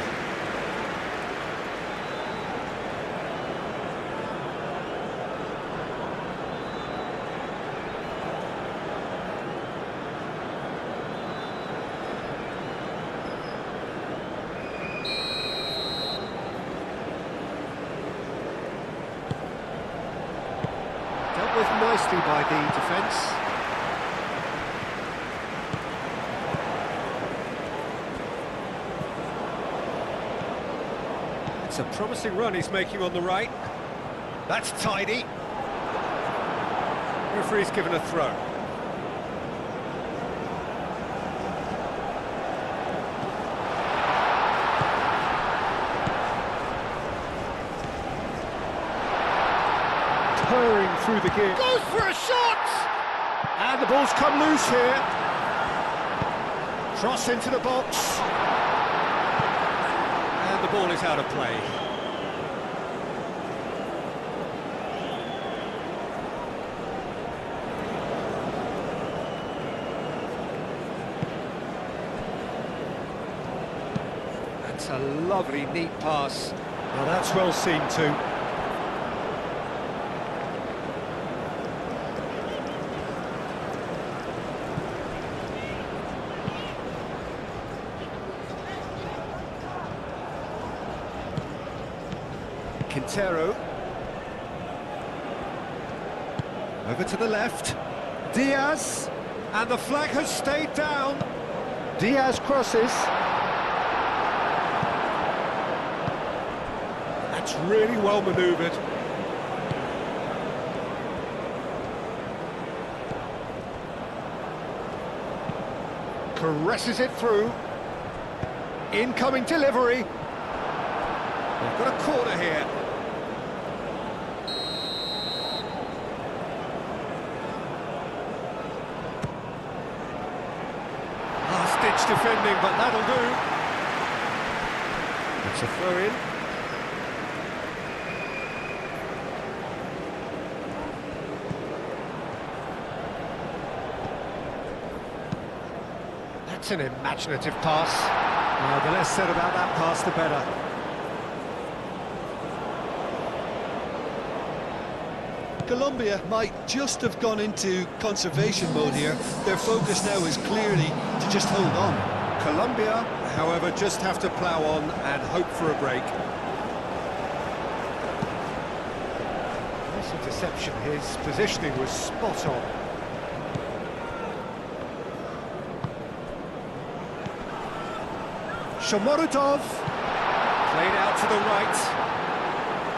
Dealt with nicely by the defence. It's a promising run he's making on the right. That's tidy. Referee's given a throw. Purring through the gear. Goes for a shot! And the ball's come loose here. Cross into the box. And the ball is out of play. That's a lovely, neat pass. Well, that's well seen too. Quintero. Over to the left. Diaz. And the flag has stayed down. Diaz crosses. That's really well manoeuvred. Caresses it through. Incoming delivery. They've got a corner here. Last-ditch defending, but that'll do. It's a throw-in. That's an imaginative pass. Well, the less said about that pass, the better. Colombia might just have gone into conservation mode here. Their focus now is clearly to just hold on. Colombia, however, just have to plough on and hope for a break. Nice interception. His positioning was spot on. Shomorodov, played out to the right.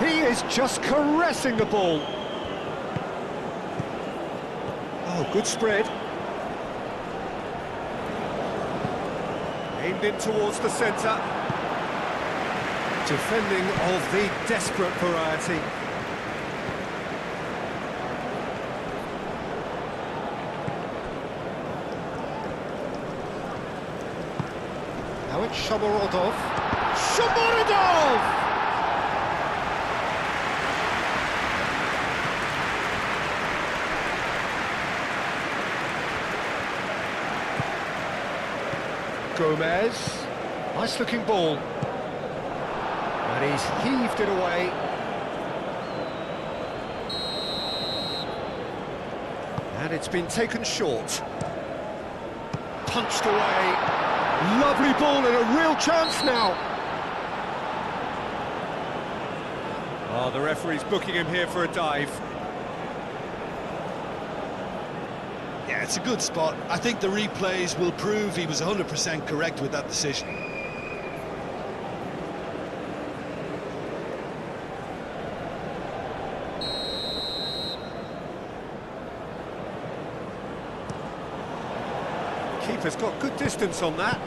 He is just caressing the ball. Oh, good spread. Aimed in towards the centre. Defending of the desperate variety. Now it's Shomorodov. Shomorodov! Gomez, nice looking ball, and he's heaved it away. And it's been taken short. Punched away. Lovely ball and a real chance now. Oh, the referee's booking him here for a dive. Yeah, it's a good spot. I think the replays will prove he was 100% correct with that decision. Keeper's got good distance on that.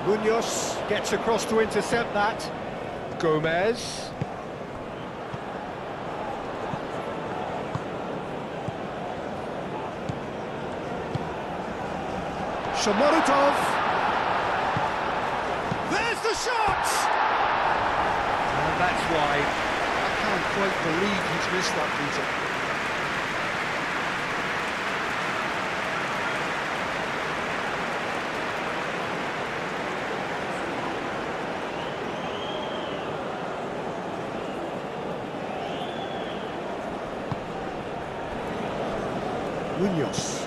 Munoz gets across to intercept that. Gomez. Shomorodov. There's the shot! And that's wide. I can't quite believe he's missed that, Peter. Munoz.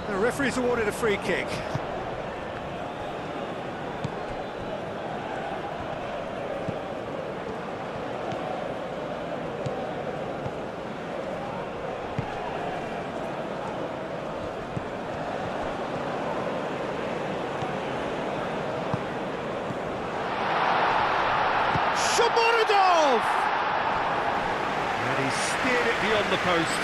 The referee's awarded a free kick. Shomorodov! And he's steered it beyond the post.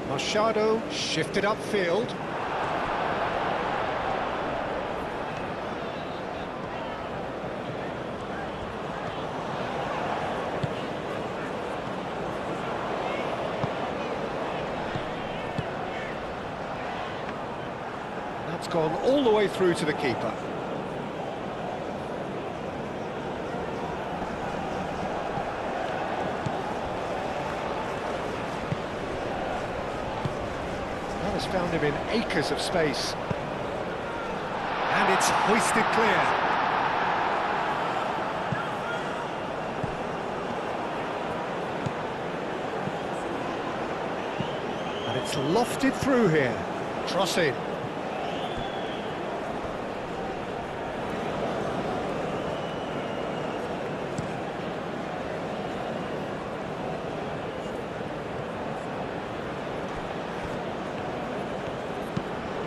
Machado shifted upfield. That's gone all the way through to the keeper. Has found him in acres of space. And it's hoisted clear. And it's lofted through here. Cross in.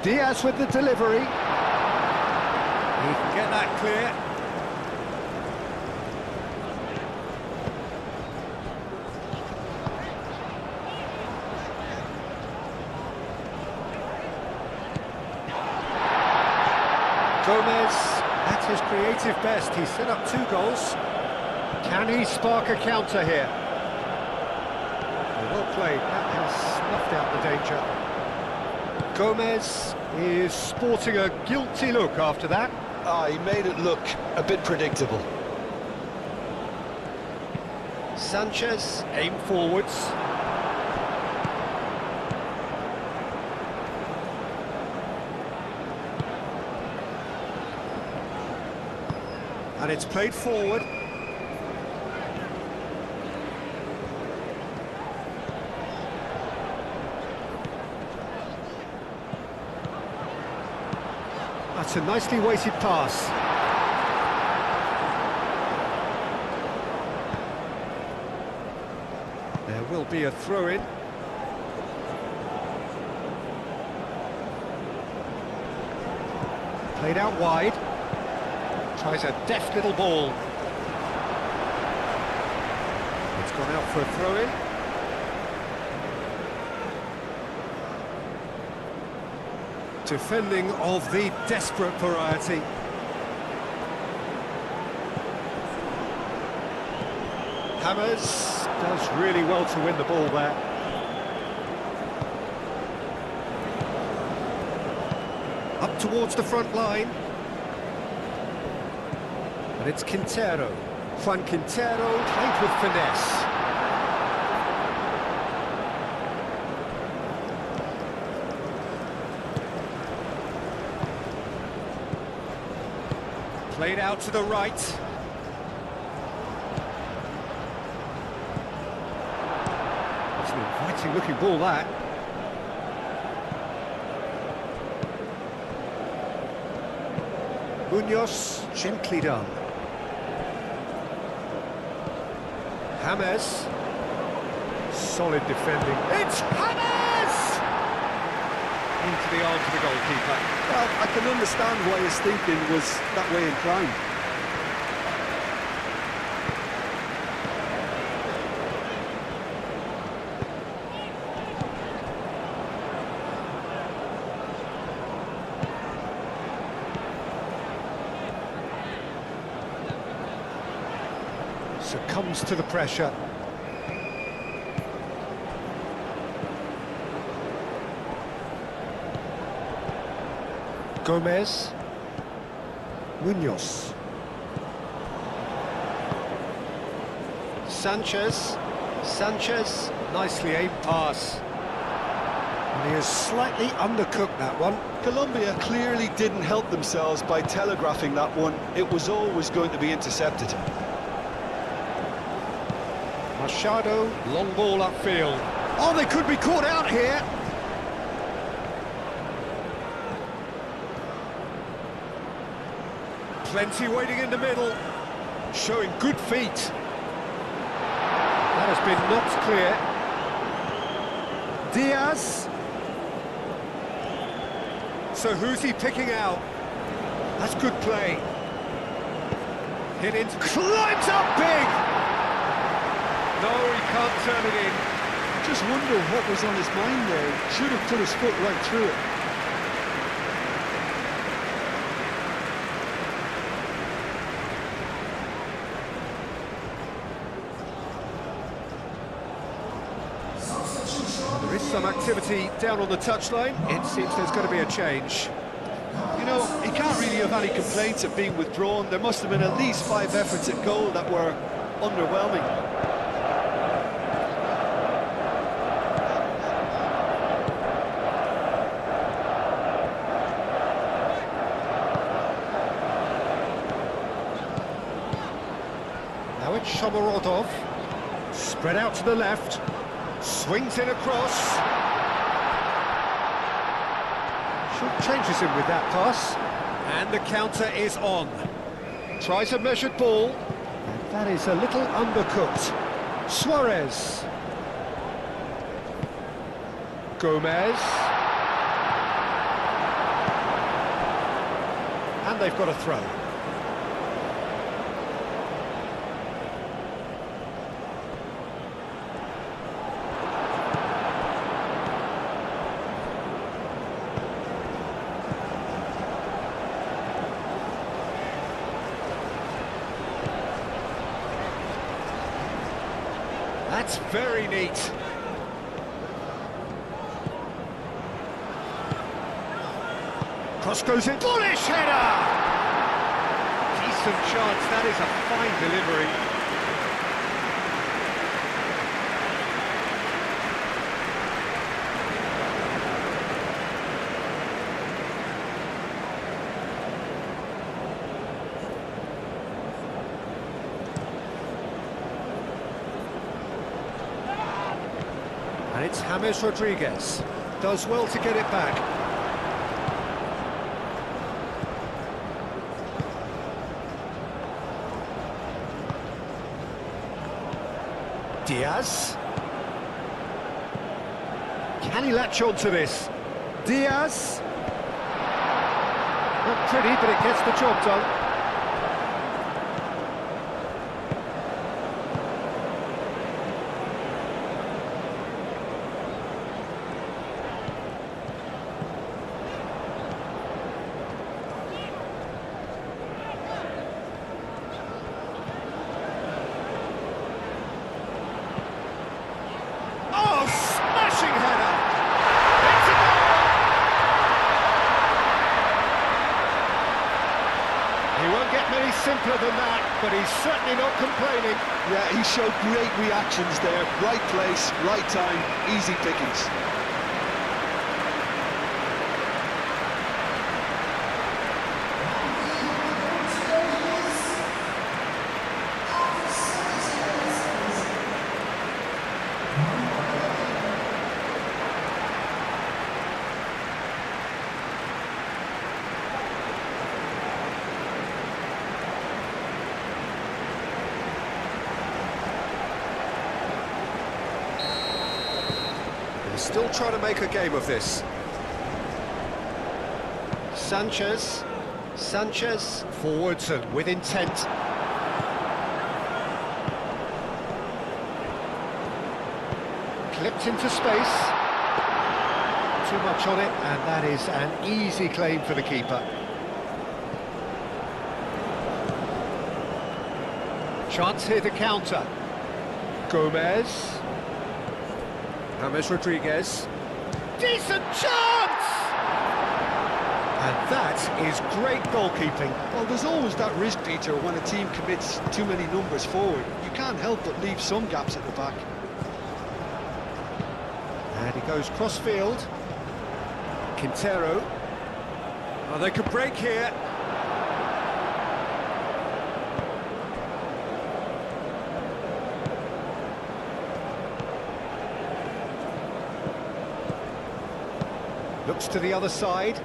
Diaz with the delivery. He can get that clear. Gomez, at his creative best. He's set up 2 goals. Can he spark a counter here? Well played. That has snuffed out the danger. Gomez is sporting a guilty look after that. He made it look a bit predictable. Sanchez, aim forwards. And it's played forward. That's a nicely weighted pass. There will be a throw-in. Played out wide. Tries a deft little ball. It's gone out for a throw-in. Defending of the desperate variety. Hammers does really well to win the ball there. Up towards the front line. And it's Quintero. Juan Quintero played with finesse. Played out to the right. It's an inviting looking ball, that. Munoz, gently done. James. Solid defending. It's James! Into the arms of the goalkeeper. Well, I can understand why his thinking was that way inclined. Succumbs to the pressure. Gomez. Munoz. Sanchez. Sanchez. Nicely aimed pass. And he has slightly undercooked that one. Colombia clearly didn't help themselves by telegraphing that one. It was always going to be intercepted. Machado, long ball upfield. Oh, they could be caught out here. Plenty waiting in the middle, showing good feet. That has been knocked clear. Diaz. So who's he picking out? That's good play. Hit into, climbs up big! No, he can't turn it in. Just wonder what was on his mind there. Should have put his foot right through it. There is some activity down on the touchline. It seems there's going to be a change. You know, he can't really have any complaints of being withdrawn. There must have been at least 5 efforts at goal that were underwhelming. Now it's Shomorodov. Spread out to the left. Swings in across. Should changes him with that pass. And the counter is on. Tries a measured ball. And that is a little undercooked. Suarez. Gomez. And they've got a throw. That's very neat. Cross goes in. Bullish header! Decent chance. That is a fine delivery. And it's James Rodriguez. Does well to get it back. Diaz. Can he latch on to this? Diaz. Not pretty, but it gets the job done. Simpler than that, but he's certainly not complaining. Yeah, he showed great reactions there. Right place, right time, easy pickings. Still trying to make a game of this. Sanchez. Forwards and with intent. Clipped into space. Too much on it, and that is an easy claim for the keeper. Chance here to counter. Gomez. James Rodriguez. Decent chance! And that is great goalkeeping. Well, there's always that risk, Peter, when a team commits too many numbers forward. You can't help but leave some gaps at the back. And he goes cross-field. Quintero. Oh, they could break here. Looks to the other side.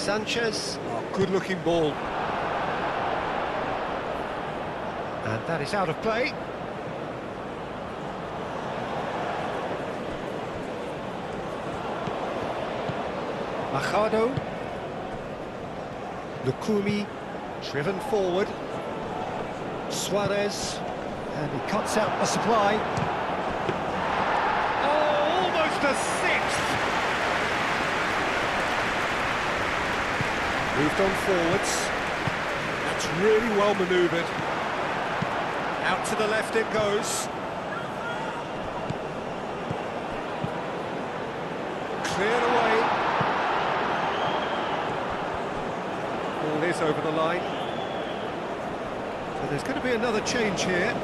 Sanchez. Oh, good-looking ball. And that is out of play. Machado. Lukumi, driven forward. Suarez, and he cuts out the supply. Oh, almost a sixth! Moved on forwards. That's really well manoeuvred. Out to the left it goes. Cleared away. Ball is over the line. So there's going to be another change here.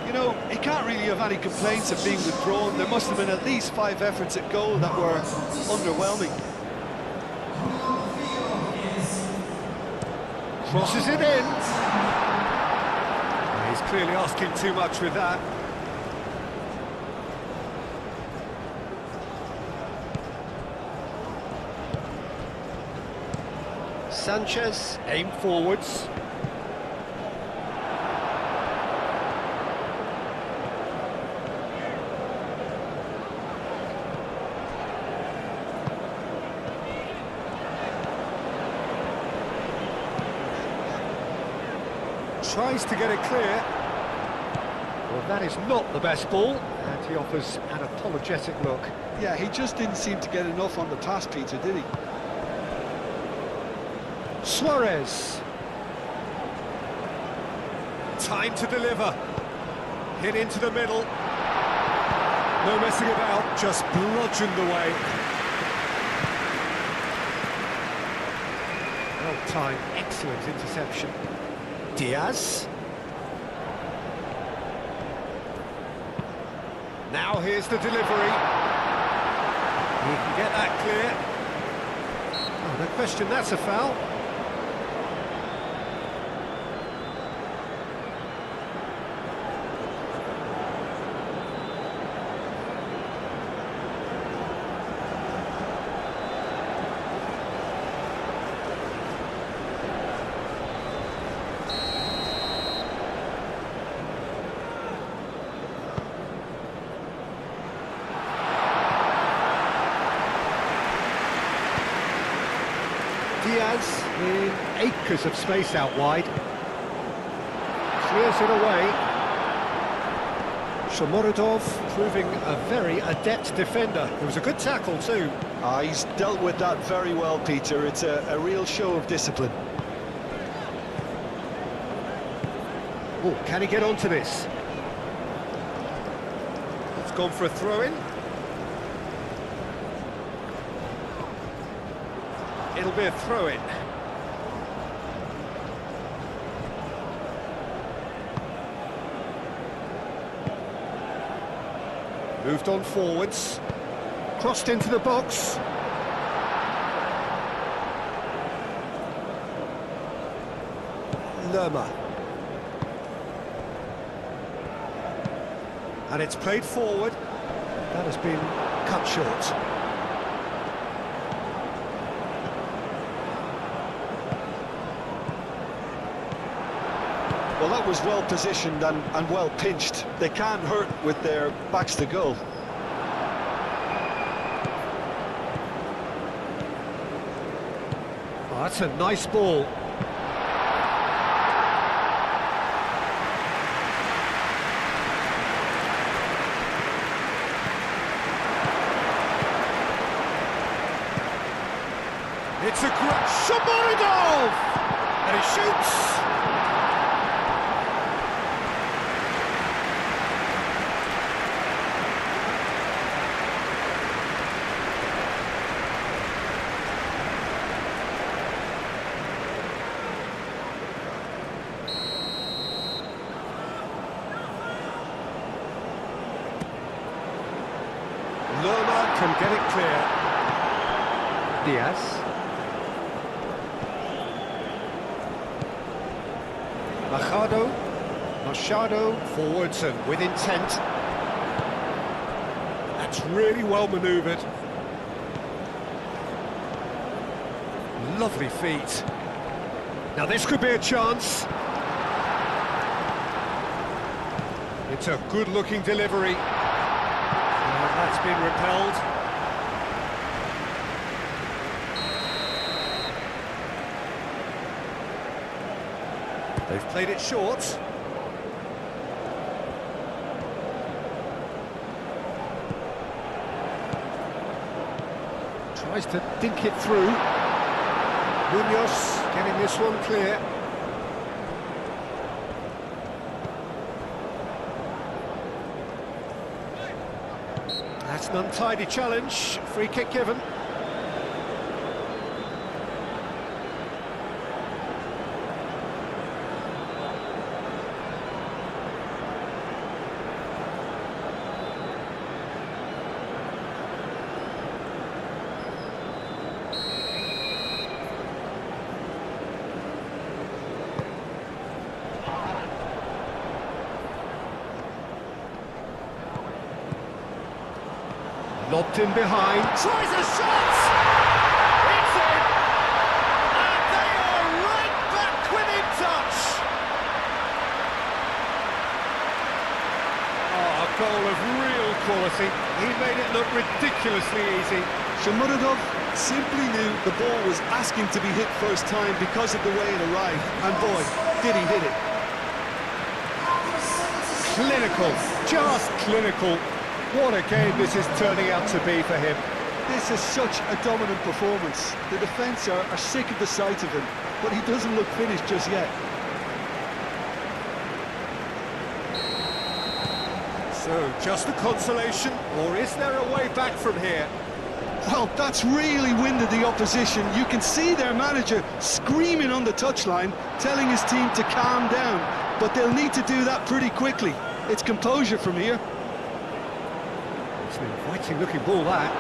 You know, he can't really have any complaints of being withdrawn. There must have been at least 5 efforts at goal that were underwhelming. Crosses it in. He's clearly asking too much with that. Sanchez. Aim forwards. Tries to get it clear. Well, that is not the best ball, and he offers an apologetic look. Yeah, he just didn't seem to get enough on the pass, Peter, did he? Suarez. Time to deliver. Hit into the middle. No messing about, just bludgeoned away. Well timed, excellent interception. Diaz. Now here's the delivery. He can get that clear. Oh, no question, that's a foul. Diaz in acres of space out wide. Clears it away. Shomorodov proving a very adept defender. It was a good tackle too. He's dealt with that very well, Peter. It's a real show of discipline. Oh, can he get onto this? It's gone for a throw-in. It'll be a throw-in. Moved on forwards. Crossed into the box. Lerma. And it's played forward. That has been cut short. Well, that was well positioned and well pinched. They can't hurt with their backs to goal. Oh, that's a nice ball. It's a great... Shomorodov! And he shoots! Lerma can get it clear. Diaz. Machado, forwards and with intent. That's really well manoeuvred. Lovely feet. Now this could be a chance. It's a good-looking delivery. And that's been repelled. They've played it short. Tries to dink it through. Munoz getting this one clear. That's an untidy challenge. Free kick given. Lobbed in behind, tries a shot! It's in! And they are right back within touch! Oh, a goal of real quality. He made it look ridiculously easy. Shomurodov simply knew the ball was asking to be hit first time because of the way it arrived, and boy, did he hit it. Clinical, just clinical. What a game this is turning out to be for him. This is such a dominant performance. The defence are sick of the sight of him, but he doesn't look finished just yet. So, just a consolation, or is there a way back from here? Well, that's really winded the opposition. You can see their manager screaming on the touchline, telling his team to calm down, but they'll need to do that pretty quickly. It's composure from here. It's an inviting looking ball, that.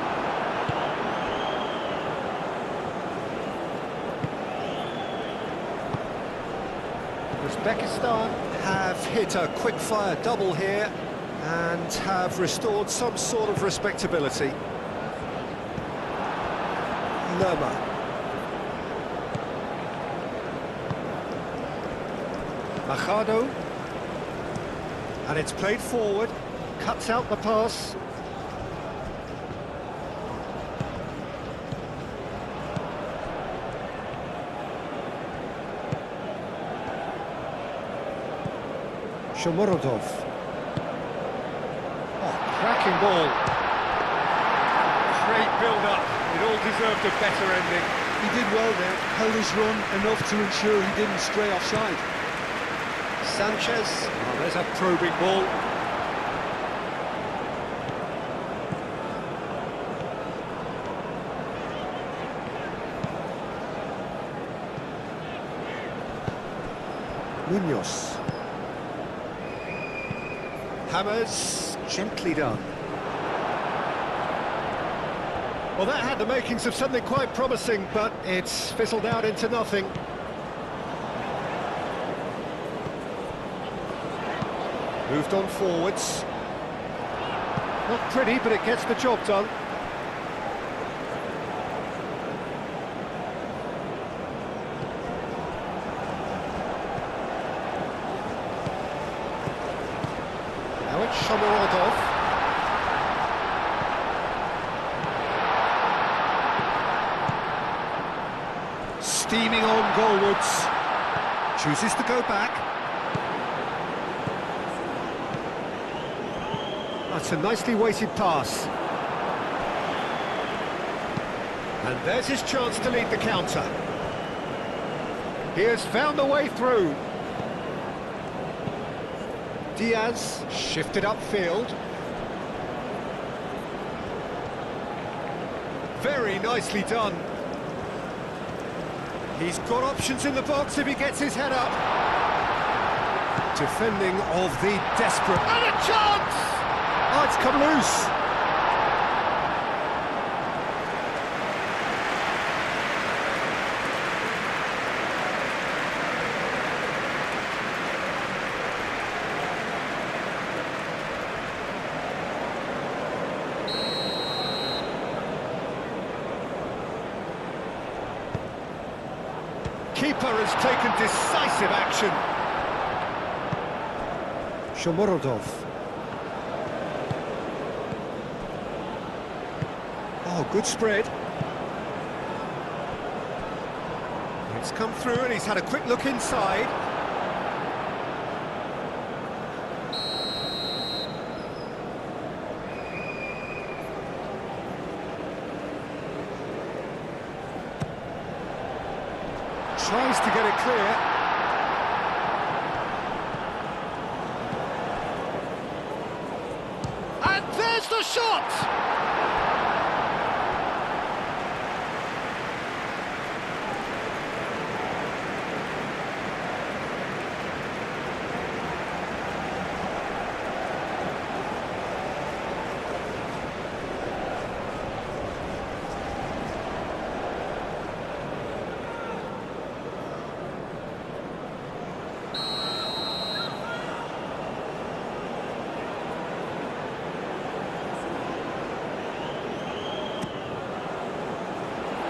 Uzbekistan have hit a quick-fire double here and have restored some sort of respectability. Lerma. Machado. And it's played forward, cuts out the pass. Shomurodov. Oh, cracking ball. Great build-up. It all deserved a better ending. He did well there, held his run enough to ensure he didn't stray offside. Sanchez. Oh, there's a probing ball. Munoz. Hammers, gently done. Well, that had the makings of something quite promising, but it's fizzled out into nothing. Moved on forwards. Not pretty, but it gets the job done. Now it's Shomurodov. Steaming on goalwards. Chooses to go back. That's a nicely weighted pass. And there's his chance to lead the counter. He has found a way through. Diaz shifted upfield. Very nicely done. He's got options in the box if he gets his head up. Defending of the desperate. And a chance! Oh, it's come loose. keeper has taken decisive action. Shomorodov. Oh, good spread. It's come through and he's had a quick look inside. Tries to get it clear. And there's the shot!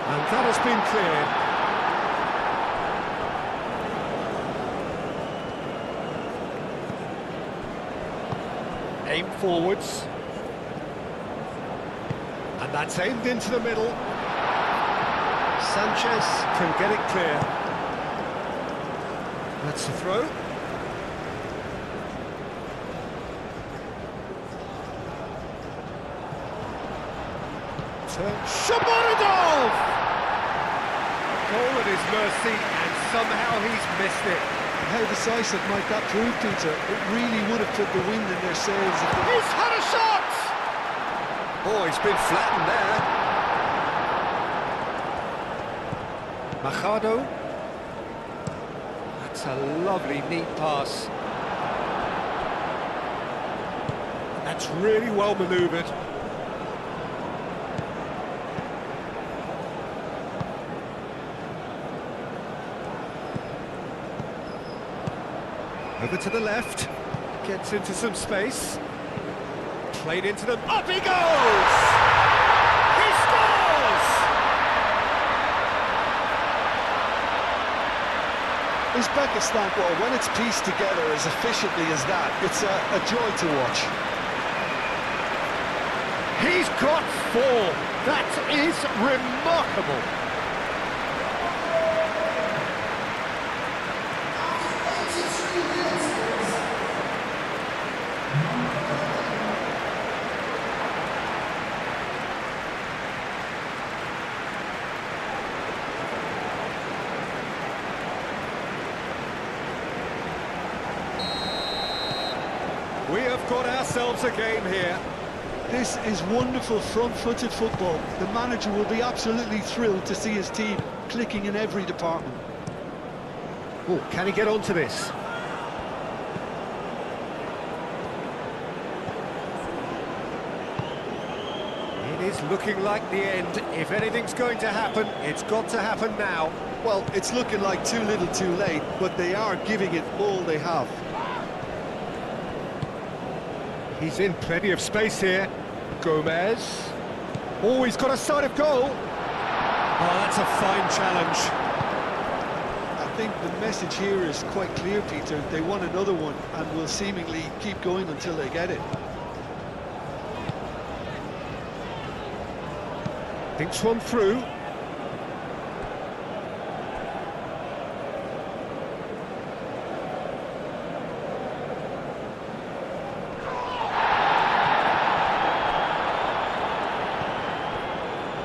And that has been cleared. Aim forwards. And that's aimed into the middle. Sanchez can get it clear. That's the throw. Shomorodov! Goal at his mercy, and somehow he's missed it. How decisive might that prove, Peter? It really would have put the wind in their sails if they... He's had a shot! Oh, he's been flattened there. Machado. That's a lovely, neat pass. That's really well manoeuvred. Over to the left, gets into some space, played into them, up he goes! He scores! Uzbekistan, well, when it's pieced together as efficiently as that, it's a joy to watch. He's got 4. That is remarkable. We have got ourselves a game here. This is wonderful front-footed football. The manager will be absolutely thrilled to see his team clicking in every department. Oh, can he get onto this? It is looking like the end. If anything's going to happen, it's got to happen now. Well, it's looking like too little too late, but they are giving it all they have. He's in plenty of space here. Gomez. Oh, he's got a sight of goal. Oh, that's a fine challenge. I think the message here is quite clear, Peter. They want another one and will seemingly keep going until they get it. Thinks one through.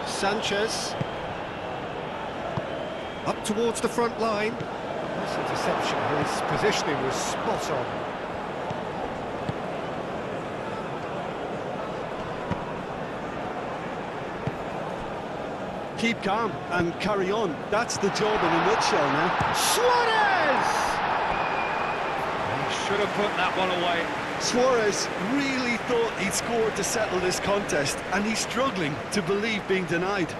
Sanchez. Up towards the front line. This interception, his positioning was spot on. Keep calm and carry on. That's the job in a nutshell now. Suarez! He should have put that one away. Suarez really thought he'd scored to settle this contest, and he's struggling to believe being denied.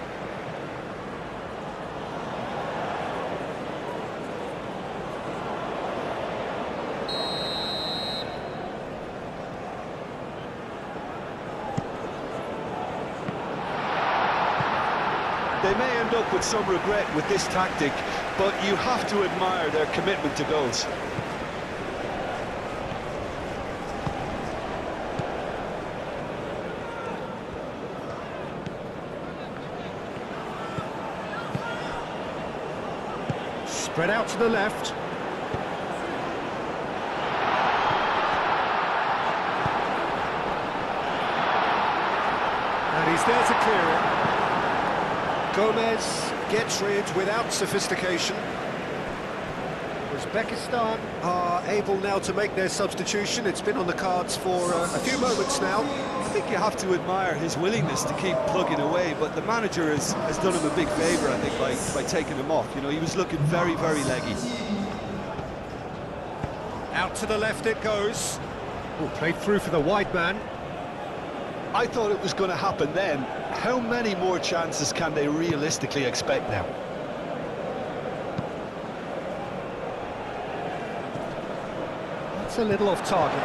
They may end up with some regret with this tactic, but you have to admire their commitment to goals. Spread out to the left. And he's there to clear it. Gomez gets rid without sophistication. Uzbekistan Are able now to make their substitution. It's been on the cards for a few moments now. I think you have to admire his willingness to keep plugging away, but the manager has done him a big favour, I think, by taking him off. You know, he was looking very, very leggy. out to the left it goes. Oh, played through for the wide man. I thought it was going to happen then. How many more chances can they realistically expect now? That's a little off target.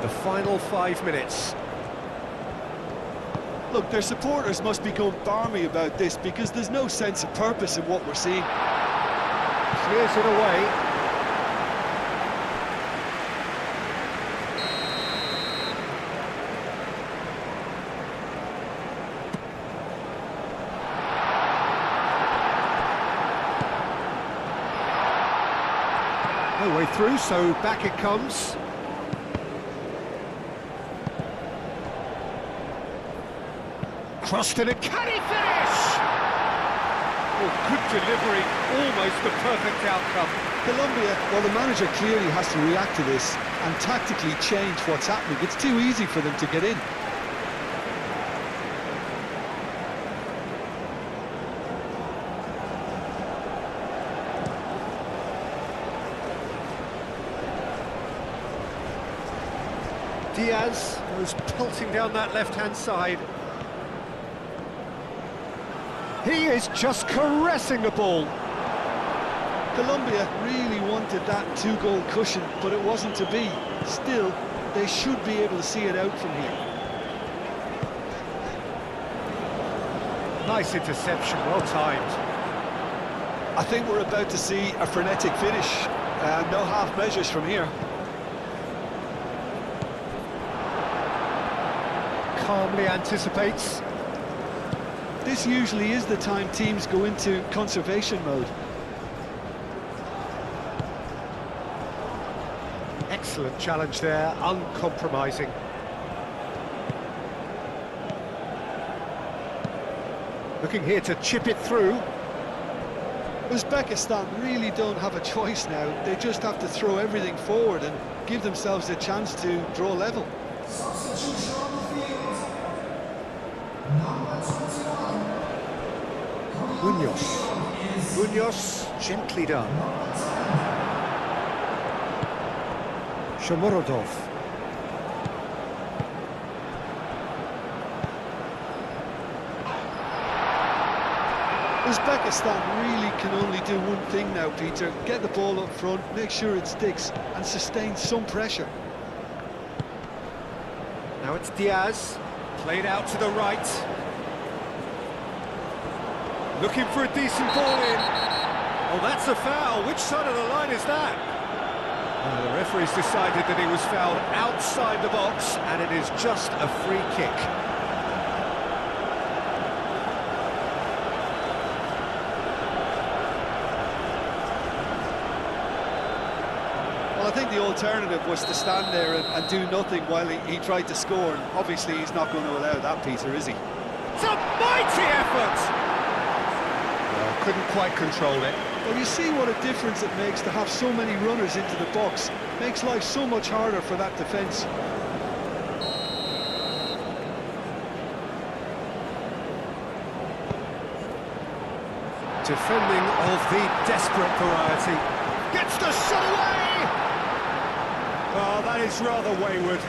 The final 5 minutes. Look, their supporters must be going barmy about this because there's no sense of purpose in what we're seeing. Clears it away. No way through, so back it comes. Crossed in, and can he finish? Oh, good delivery, almost the perfect outcome. Colombia, well, the manager clearly has to react to this and tactically change what's happening. It's too easy for them to get in. Diaz goes pelting down that left-hand side. He is just caressing the ball. Colombia really wanted that two-goal cushion, but it wasn't to be. Still, they should be able to see it out from here. Nice interception, well timed. I think we're about to see a frenetic finish. No half measures from here. Calmly anticipates. This usually is the time teams go into conservation mode. Excellent challenge there, uncompromising. Looking here to chip it through. Uzbekistan really don't have a choice now. They just have to throw everything forward and give themselves a chance to draw level. Munoz, gently done. Shomorodov. Uzbekistan really can only do one thing now, Peter. Get the ball up front, make sure it sticks, and sustain some pressure. Now it's Diaz, played out to the right. Looking for a decent ball in. Oh, that's a foul. Which side of the line is that? The referee's decided that he was fouled outside the box, and it is just a free kick. Well, I think the alternative was to stand there and do nothing while he tried to score. And obviously, he's not going to allow that, Peter, is he? It's a mighty effort! Well, couldn't quite control it. Well, you see what a difference it makes to have so many runners into the box. Makes life so much harder for that defence. Defending of the desperate variety. Gets the shot away! Oh, that is rather wayward.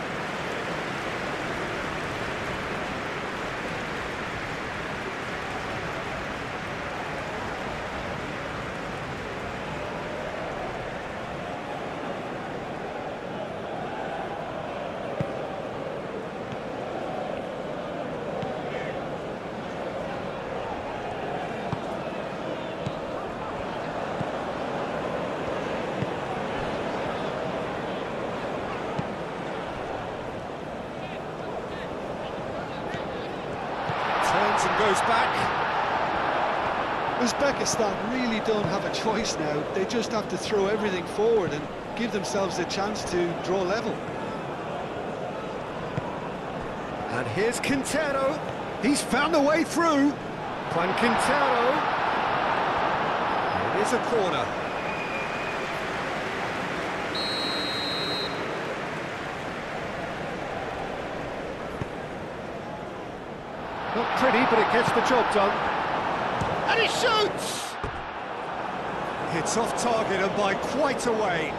goes back. Uzbekistan really don't have a choice now. They just have to throw everything forward and give themselves a chance to draw level. And here's Quintero. He's found a way through. Juan Quintero. It is a corner. Not pretty, but it gets the job done. And he shoots! It's off target and by quite a way.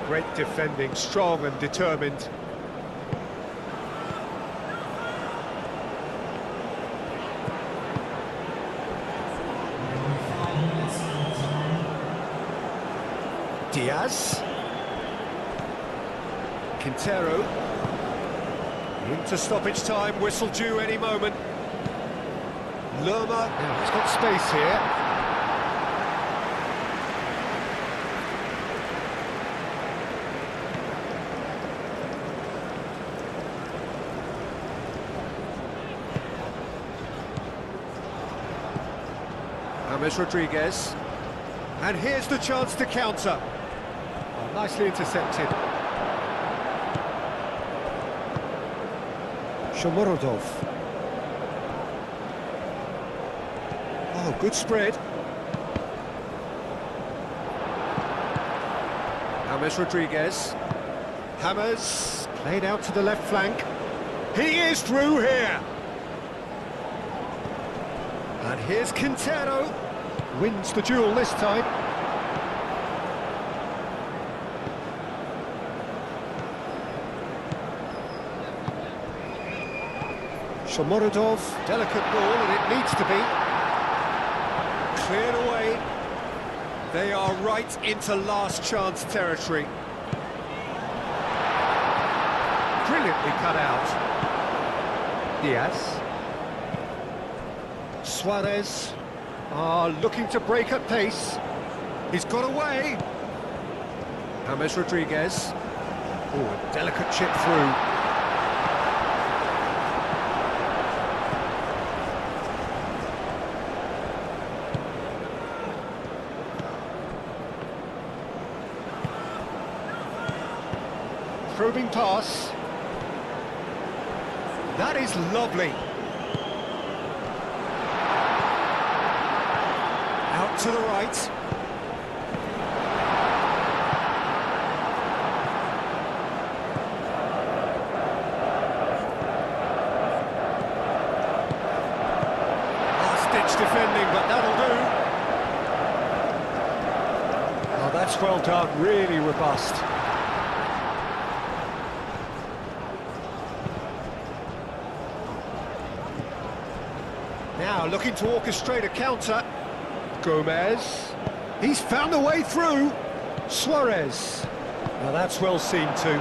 Great defending, strong and determined. Diaz. Quintero. Into stoppage time, whistle due any moment. Lerma, now he's got space here. James Rodriguez. And here's the chance to counter. Oh, nicely intercepted. Shomorodov. Oh, good spread. James Rodriguez. James played out to the left flank. He is through here. And here's Quintero. Wins the duel this time. Shomorodov, delicate ball, and it needs to be. Cleared away. They are right into last chance territory. Brilliantly cut out. Diaz. Suarez. Looking to break at pace. He's got away. James Rodriguez. Oh, a delicate chip through. Probing pass. That is lovely. Out to the right. Last-ditch defending, but that'll do. Oh, that's well done, really robust. Now looking to orchestrate a counter. Gomez. He's found a way through. Suarez. Now that's well seen too.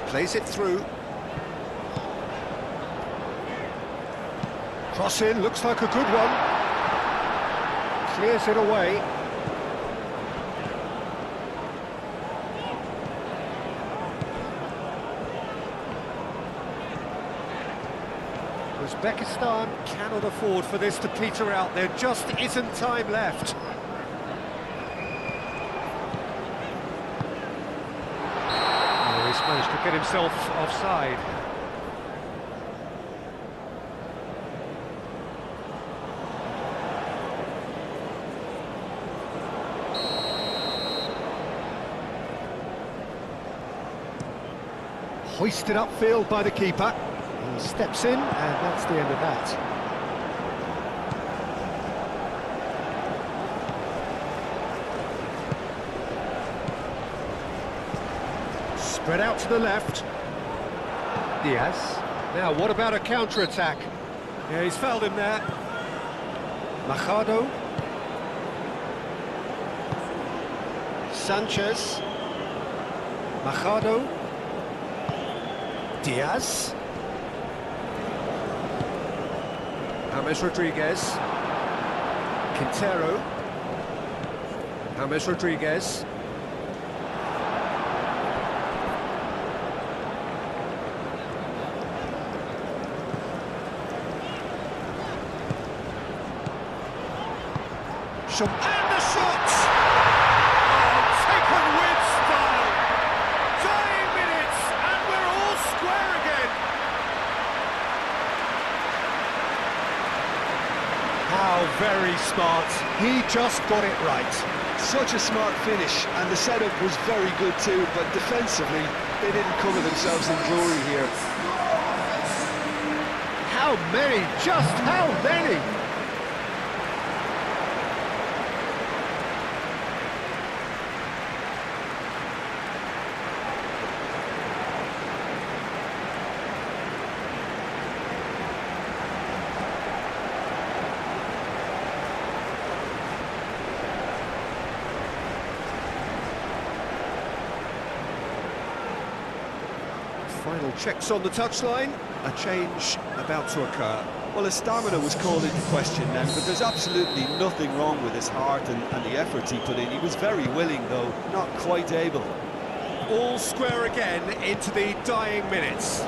Plays it through. Cross in, looks like a good one. Clears it away. Uzbekistan cannot afford for this to peter out. There just isn't time left. Oh, he's managed to get himself offside. Hoisted upfield by the keeper. He steps in, and that's the end of that. Spread out to the left. Diaz. Now, what about a counter-attack? Yeah, he's fouled him there. Machado. Sanchez. Machado. Diaz. James Rodriguez. Quintero. James Rodriguez. And the shot! Oh, taken with style. Dying minutes, and we're all square again. How very smart. He just got it right. Such a smart finish, and the setup was very good too, but defensively, they didn't cover themselves in glory here. How many? Just how many? Final checks on the touchline. A change about to occur. Well, his stamina was called into question then, but there's absolutely nothing wrong with his heart and the efforts he put in. He was very willing, though, not quite able. All square again into the dying minutes.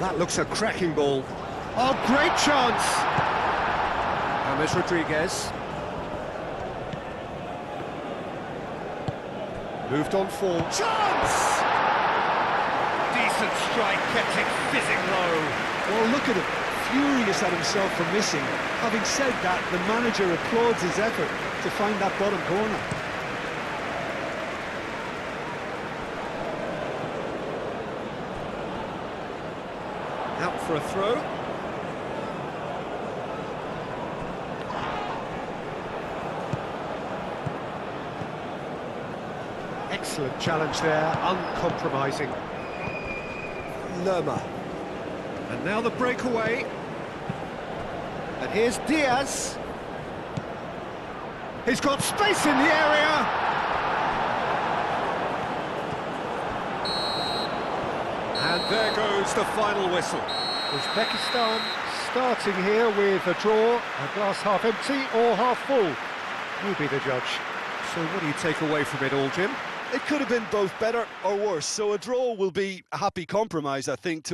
That looks a cracking ball. Oh, great chance! James Rodriguez. Moved on full. Chance! Decent strike, kept it fizzing low. Well, look at him, furious at himself for missing. Having said that, the manager applauds his effort to find that bottom corner. Out for a throw. Excellent challenge there, uncompromising. Lerma. And now the breakaway. And here's Diaz. He's got space in the area. And there goes the final whistle. Uzbekistan starting here with a draw, a glass half empty or half full. You be the judge. So what do you take away from it all, Jim? It could have been both better or worse, so a draw will be a happy compromise, I think, to